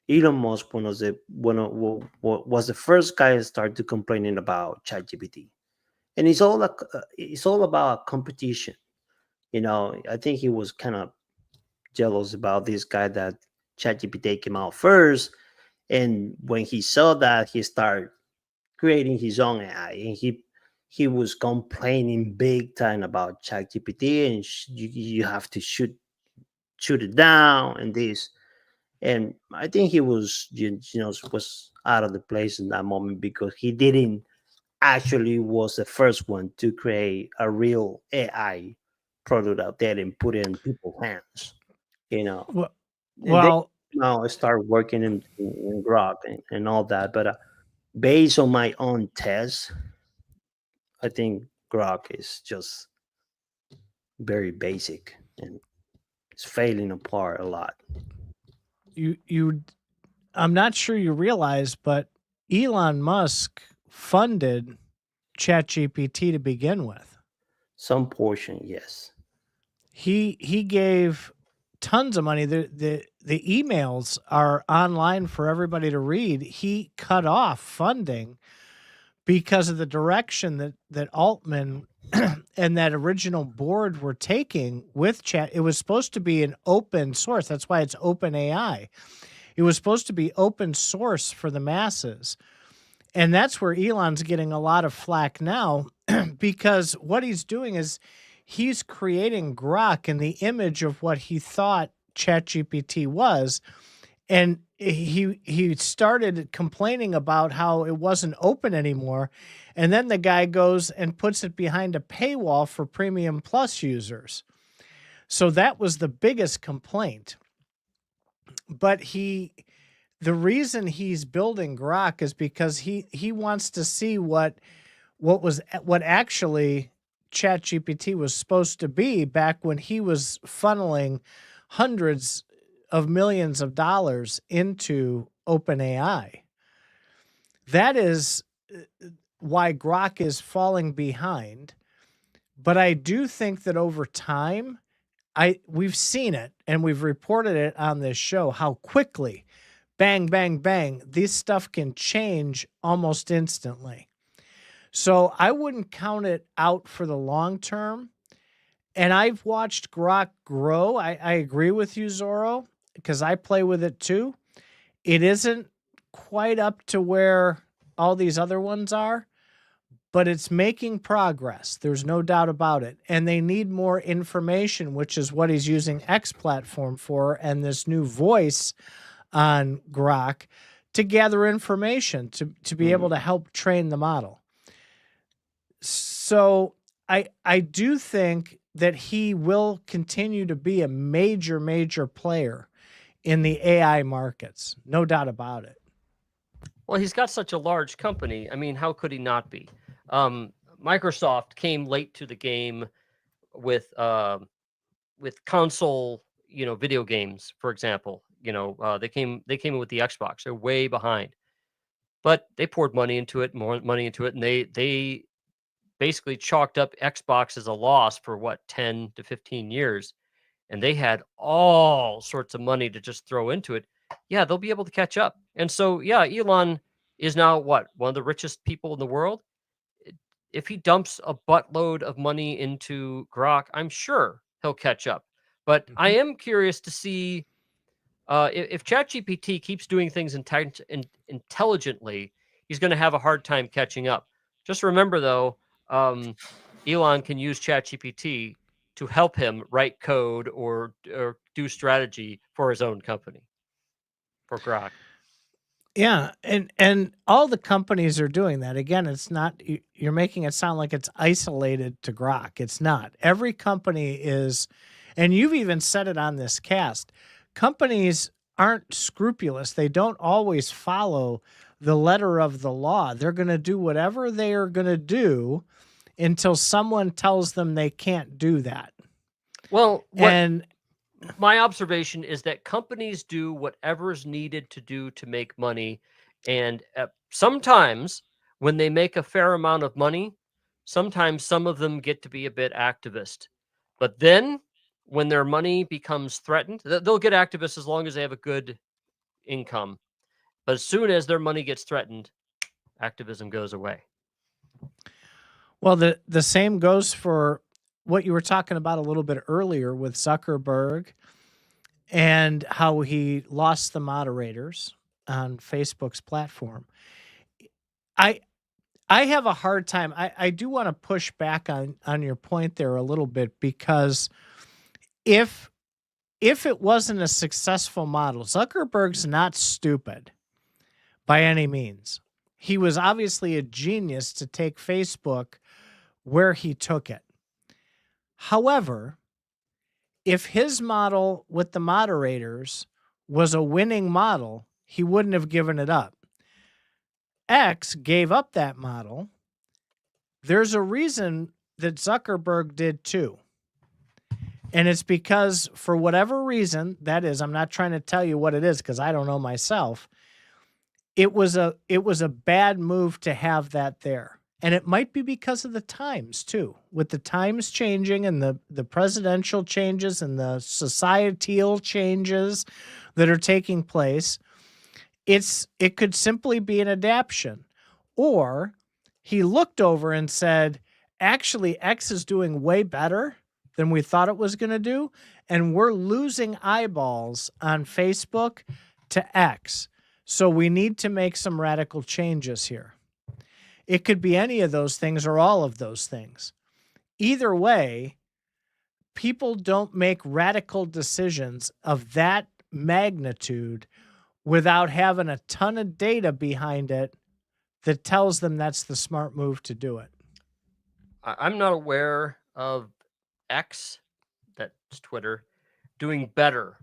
Elon Musk was the first guy to start to complaining about ChatGPT, and it's all about competition. I think he was kind of jealous about this guy that ChatGPT came out first, and when he saw that, he started creating his own AI, and he was complaining big time about ChatGPT, and you have to shoot it down and this. And I think he was out of the place in that moment because he didn't actually was the first one to create a real AI product out there and put it in people's hands. You know, Well, and they well, now start working in Grok and all that. But based on my own tests, I think Grok is just very basic and it's failing apart a lot. you I'm not sure you realize, but Elon Musk funded ChatGPT to begin with. Some portion, yes. He gave tons of money. The emails are online for everybody to read. He cut off funding because of the direction that Altman and that original board were taking with chat. It was supposed to be an open source. That's why it's open AI. It was supposed to be open source for the masses. And that's where Elon's getting a lot of flack now because what he's doing is he's creating Grok in the image of what he thought ChatGPT was. And he started complaining about how it wasn't open anymore. And then the guy goes and puts it behind a paywall for Premium Plus users. So that was the biggest complaint. But the reason he's building Grok is because he wants to see what actually ChatGPT was supposed to be back when he was funneling hundreds of millions of dollars into OpenAI. That is why Grok is falling behind. But I do think that over time, we've seen it and we've reported it on this show, how quickly, bang, bang, bang, this stuff can change almost instantly. So I wouldn't count it out for the long term. And I've watched Grok grow. I agree with you, Zorro, because I play with it too. It isn't quite up to where all these other ones are, but it's making progress. There's no doubt about it. And they need more information, which is what he's using X platform for, and this new voice on Grok to gather information to be able to help train the model. So I do think that he will continue to be a major, major player in the AI markets. No doubt about it. Well, he's got such a large company. I mean, how could he not be? Microsoft came late to the game with console, video games, for example. They came in with the Xbox. They're way behind, but they poured money into it, more money into it, and they basically chalked up Xbox as a loss for 10 to 15 years, and they had all sorts of money to just throw into it. Yeah, they'll be able to catch up. And so, yeah, Elon is now one of the richest people in the world. If he dumps a buttload of money into Grok, I'm sure he'll catch up. But I am curious to see if ChatGPT keeps doing things intelligently, he's going to have a hard time catching up. Just remember, though, Elon can use ChatGPT to help him write code or do strategy for his own company, for Grok. Yeah, and all the companies are doing that. Again, it's not, you're making it sound like it's isolated to Grok. It's not. Every company is, and you've even said it on this cast, companies aren't scrupulous. They don't always follow the letter of the law. They're going to do whatever they are going to do until someone tells them they can't do that. Well, my observation is that companies do whatever is needed to do to make money. And sometimes when they make a fair amount of money, sometimes some of them get to be a bit activist. But then when their money becomes threatened, they'll get activists as long as they have a good income. But as soon as their money gets threatened, activism goes away. Well, the same goes for what you were talking about a little bit earlier with Zuckerberg and how he lost the moderators on Facebook's platform. I have a hard time. I do want to push back on your point there a little bit, because if it wasn't a successful model, Zuckerberg's not stupid by any means. He was obviously a genius to take Facebook where he took it. However, if his model with the moderators was a winning model, he wouldn't have given it up. X gave up that model. There's a reason that Zuckerberg did too. And it's because, for whatever reason, that is, I'm not trying to tell you what it is because I don't know myself. It was a bad move to have that there. And it might be because of the times too. With the times changing and the presidential changes and the societal changes that are taking place, it could simply be an adaptation. Or he looked over and said, actually, X is doing way better than we thought it was going to do, and we're losing eyeballs on Facebook to X. So we need to make some radical changes here. It could be any of those things or all of those things. Either way, people don't make radical decisions of that magnitude without having a ton of data behind it that tells them that's the smart move to do it. I'm not aware of X, that's Twitter, doing better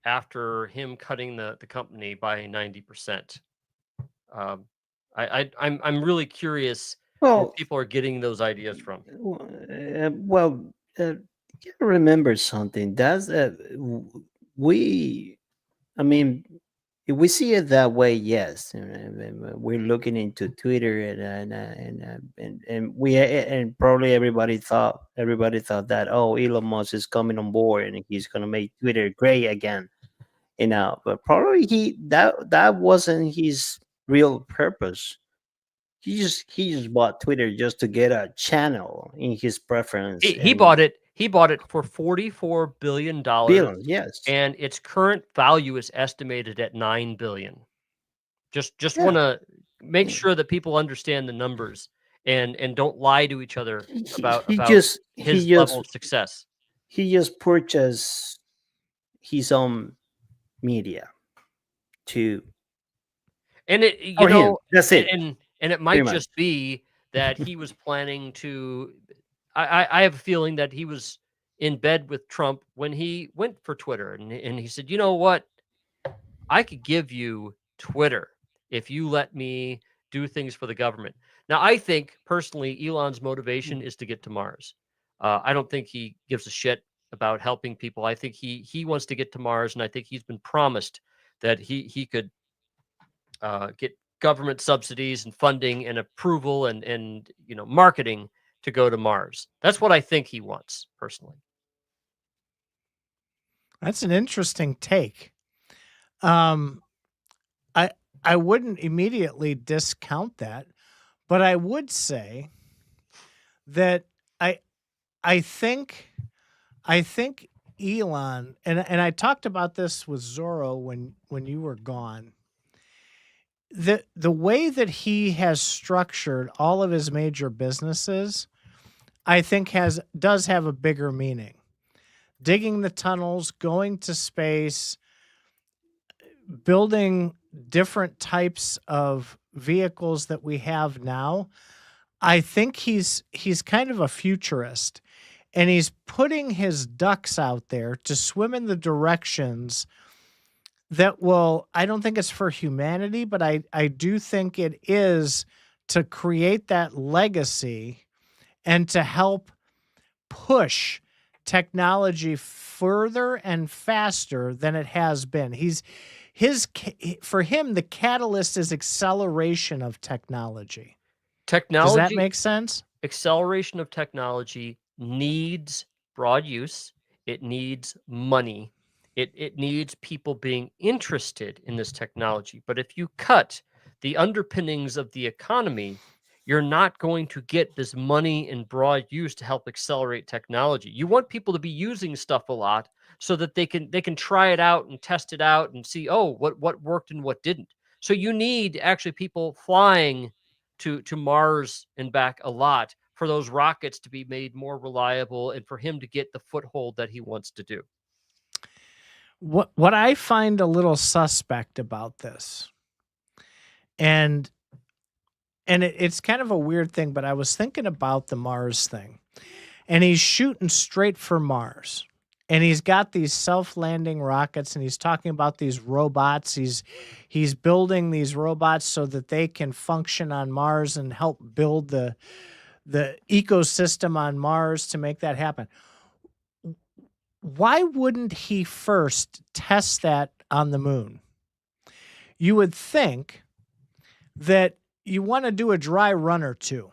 after him cutting the company by 90%. I'm really curious where Well, people are getting those ideas from. you gotta remember something. We, I mean, if we see it that way, yes. We're looking into Twitter, and and probably everybody thought that, oh, Elon Musk is coming on board and he's gonna make Twitter great again. But probably that wasn't his real purpose. He just bought Twitter just to get a channel in his preference He and bought it. He bought it for $44 billion, billion. Yes, and its current value is estimated at $9 billion. Just yeah. want to make sure that people understand the numbers and don't lie to each other about his level of success. He just purchased his own media to And it, for him. That's it. and it might Pretty much. just be that he was planning to. I have a feeling that he was in bed with Trump when he went for Twitter, and he said, "You know what? I could give you Twitter if you let me do things for the government." Now, I think personally, Elon's motivation is to get to Mars. I don't think he gives a shit about helping people. I think he wants to get to Mars, and I think he's been promised that he could get government subsidies and funding and approval and marketing to go to Mars. That's what I think he wants personally. That's an interesting take. I wouldn't immediately discount that, but I would say that I think Elon, and I talked about this with Zorro when you were gone. The way that he has structured all of his major businesses, I think does have a bigger meaning. Digging the tunnels, going to space, building different types of vehicles that we have now. I think he's kind of a futurist, and he's putting his ducks out there to swim in the directions that will, I don't think it's for humanity, but I do think it is to create that legacy and to help push technology further and faster than it has been. For him, the catalyst is acceleration of technology. Technology, Does that make sense? Acceleration of technology needs broad use. It needs money. It needs people being interested in this technology. But if you cut the underpinnings of the economy, you're not going to get this money and broad use to help accelerate technology. You want people to be using stuff a lot so that they can try it out and test it out and see, oh, what worked and what didn't. So you need actually people flying to Mars and back a lot for those rockets to be made more reliable and for him to get the foothold that he wants to do. What I find a little suspect about this, and it's kind of a weird thing, but I was thinking about the Mars thing, and he's shooting straight for Mars, and he's got these self-landing rockets, and he's talking about these robots. He's building these robots so that they can function on Mars and help build the ecosystem on Mars to make that happen. Why wouldn't he first test that on the moon? You would think that you want to do a dry run or two.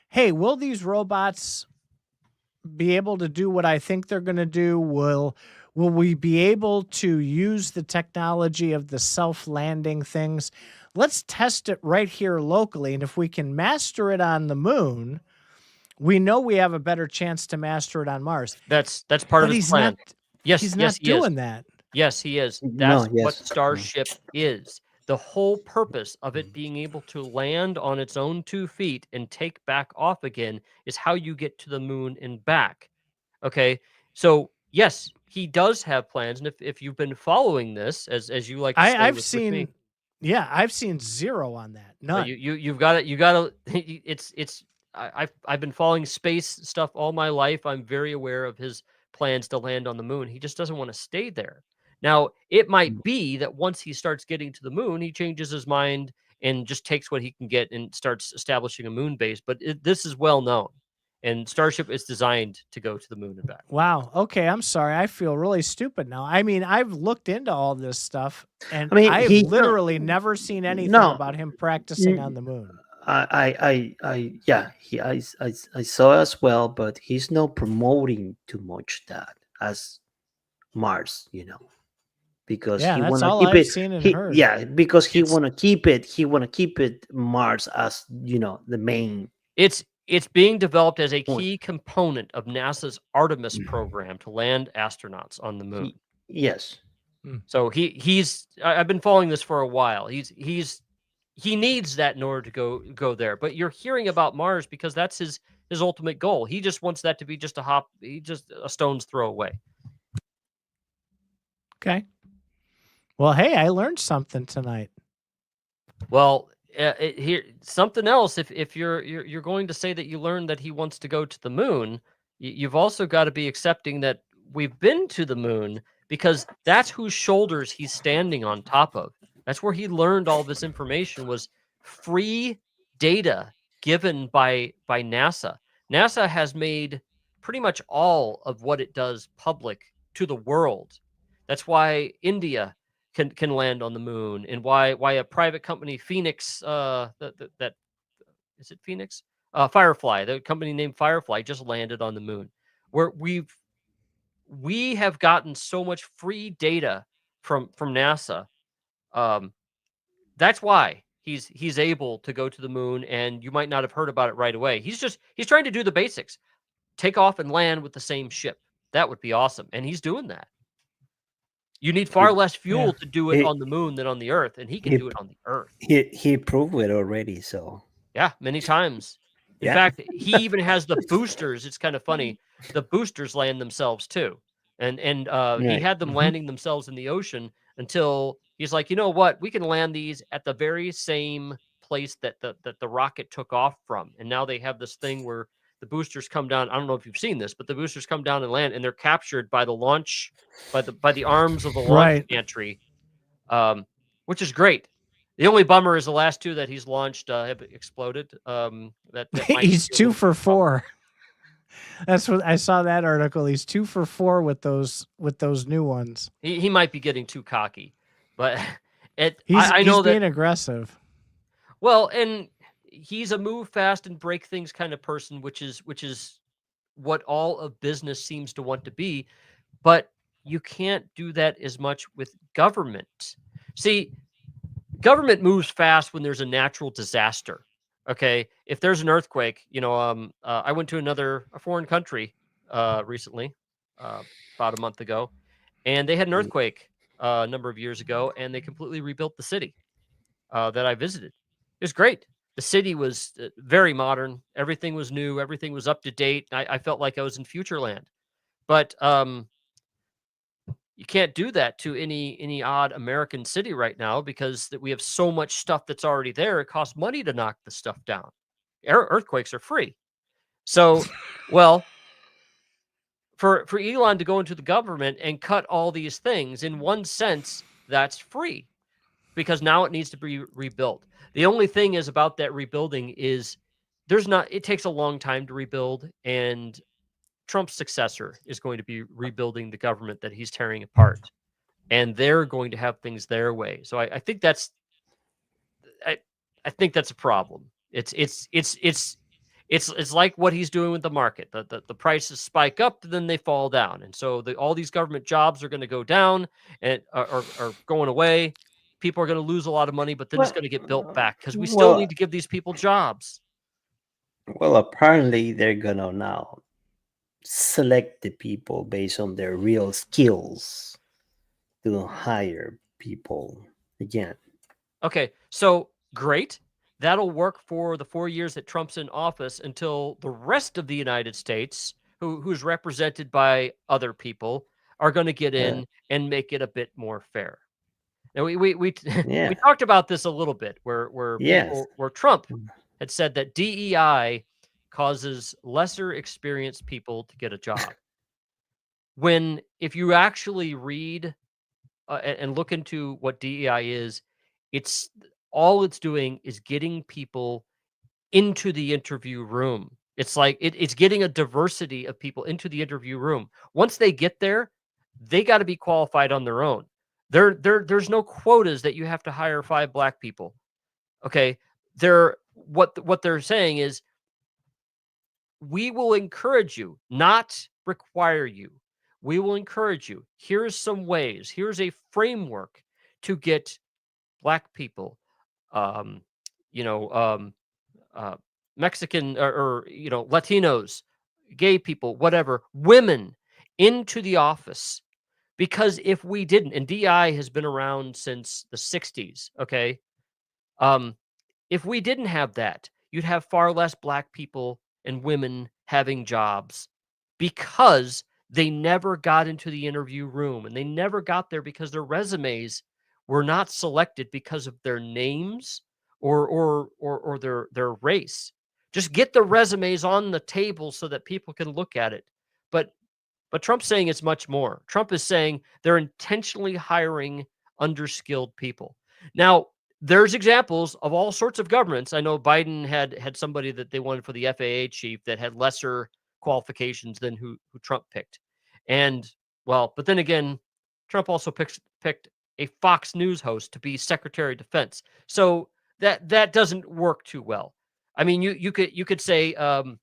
Hey, will these robots be able to do what I think they're going to do? Will we be able to use the technology of the self-landing things? Let's test it right here locally. And if we can master it on the moon, we know we have a better chance to master it on Mars. That's part of his plan. He's not doing that. Yes, he is. No, That's yes. what Starship is. The whole purpose of it being able to land on its own 2 feet and take back off again is how you get to the moon and back. Okay. So yes, he does have plans, and if you've been following this, as you like to say I've with me, seen, yeah, I've seen zero on that. None. you've got it. You got to. It's. I've been following space stuff all my life. I'm very aware of his plans to land on the moon. He just doesn't want to stay there. Now, it might be that once he starts getting to the moon, he changes his mind and just takes what he can get and starts establishing a moon base. But this is well known, and Starship is designed to go to the moon and back. Wow. Okay, I'm sorry. I feel really stupid now. I mean, I've looked into all this stuff, and I mean, I've he's not. literally never seen anything No, about him practicing on the moon. I saw as well, but he's not promoting too much that as Mars, because Yeah, he that's want to all keep I've it. seen and heard. Because he It's want to keep it. He want to keep it Mars as the main it's being developed as a point. key component of NASA's Artemis program to land astronauts on the moon. Yes. So I've been following this for a while. He needs that in order to go there. But you're hearing about Mars because that's his ultimate goal. He just wants that to be just a stone's throw away. Okay. Well, hey, I learned something tonight. Well, here something else. If you're going to say that you learned that he wants to go to the moon, you've also got to be accepting that we've been to the moon because that's whose shoulders he's standing on top of. That's where he learned all this information was free data given by NASA. NASA has made pretty much all of what it does public to the world. That's why India can land on the moon, and why a private company, Phoenix, that is it Phoenix? Firefly, the company named Firefly, just landed on the moon. Where we have gotten so much free data from NASA. That's why he's able to go to the moon, and you might not have heard about it right away. He's trying to do the basics, take off and land with the same ship. That would be awesome, and he's doing that. You need far less fuel to do it on the moon than on the Earth, and he can do it on the Earth. He proved it already. So yeah, many times. In fact, he even has the boosters. It's kind of funny. The boosters land themselves too, and he had them landing themselves in the ocean until he's like, you know what? We can land these at the very same place that the rocket took off from, and now they have this thing where the boosters come down. I don't know if you've seen this, but the boosters come down and land, and they're captured by the launch, by the arms of the launch gantry, which is great. The only bummer is the last two that he's launched have exploded. He's 2 for 4. That's what I saw that article. He's 2 for 4 with those new ones. He might be getting too cocky, but I know he's being aggressive. Well, and he's a move fast and break things kind of person, which is what all of business seems to want to be. But you can't do that as much with government. See, government moves fast when there's a natural disaster. Okay, if there's an earthquake, I went to a foreign country recently, about a month ago, and they had an earthquake a number of years ago, and they completely rebuilt the city that I visited. It was great. The city was very modern. Everything was new. Everything was up to date. I felt like I was in Futureland. But you can't do that to any odd American city right now because we have so much stuff that's already there. It costs money to knock the stuff down. Earthquakes are free. So, well, for Elon to go into the government and cut all these things, in one sense, that's free because now it needs to be rebuilt. The only thing is about that rebuilding is it takes a long time to rebuild, and Trump's successor is going to be rebuilding the government that he's tearing apart, and they're going to have things their way. So I think that's a problem. It's like what he's doing with the market. The prices spike up, then they fall down, and so all these government jobs are going to go down and are going away. People are going to lose a lot of money, but then it's going to get built back because we still need to give these people jobs. Well, apparently they're gonna now select the people based on their real skills to hire people again. Okay, so great. That'll work for the 4 years that Trump's in office until the rest of the United States, who's represented by other people, are going to get Yeah. in and make it a bit more fair. And we Yeah. we talked about this a little bit, where Yes. Trump had said that DEI causes lesser experienced people to get a job. When if you actually read and look into what DEI is, it's all it's doing is getting people into the interview room. It's like it's getting a diversity of people into the interview room. Once they get there, they got to be qualified on their own. There's no quotas that you have to hire 5 black people. Okay, what they're saying is we will encourage you, not require you. We will encourage you. Here's some ways. Here's a framework to get black people, um, you know, Mexican or Latinos, gay people, whatever, women into the office. Because if we didn't, and DI has been around since the 60s, okay? If we didn't have that, you'd have far less black people and women having jobs because they never got into the interview room, and they never got there because their resumes were not selected because of their names or their race. Just get the resumes on the table so that people can look at it. But Trump's saying it's much more. Trump is saying they're intentionally hiring underskilled people. Now, there's examples of all sorts of governments. I know Biden had somebody that they wanted for the FAA chief that had lesser qualifications than who Trump picked. And well, but then again, Trump also picked a Fox News host to be Secretary of Defense. So that doesn't work too well. I mean, you could say our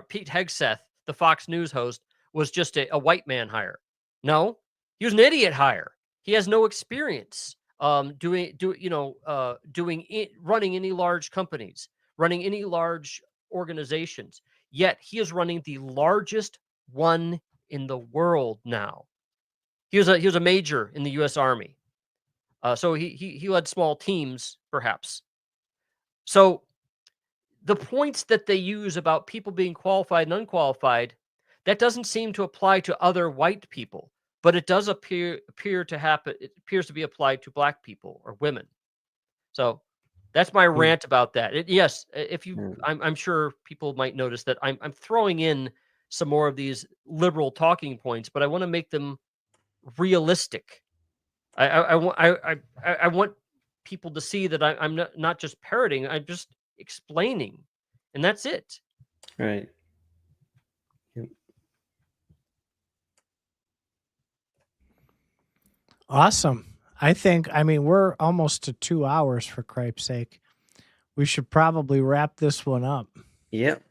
Pete Hegseth, the Fox News host, was just a white man hire. No, he was an idiot hire. He has no experience running any large companies, running any large organizations. Yet he is running the largest one in the world now. He was a major in the U.S. Army, so he led small teams, perhaps. So the points that they use about people being qualified and unqualified, that doesn't seem to apply to other white people, but it does appear to happen. It appears to be applied to black people or women. So that's my rant about that. Yes, if you, I'm sure people might notice that I'm throwing in some more of these liberal talking points, but I want to make them realistic. I want people to see that I'm not just parroting. I'm just explaining, and that's it. Right. Yep. Awesome. I mean, we're almost to 2 hours, for cripe's sake. We should probably wrap this one up. Yep.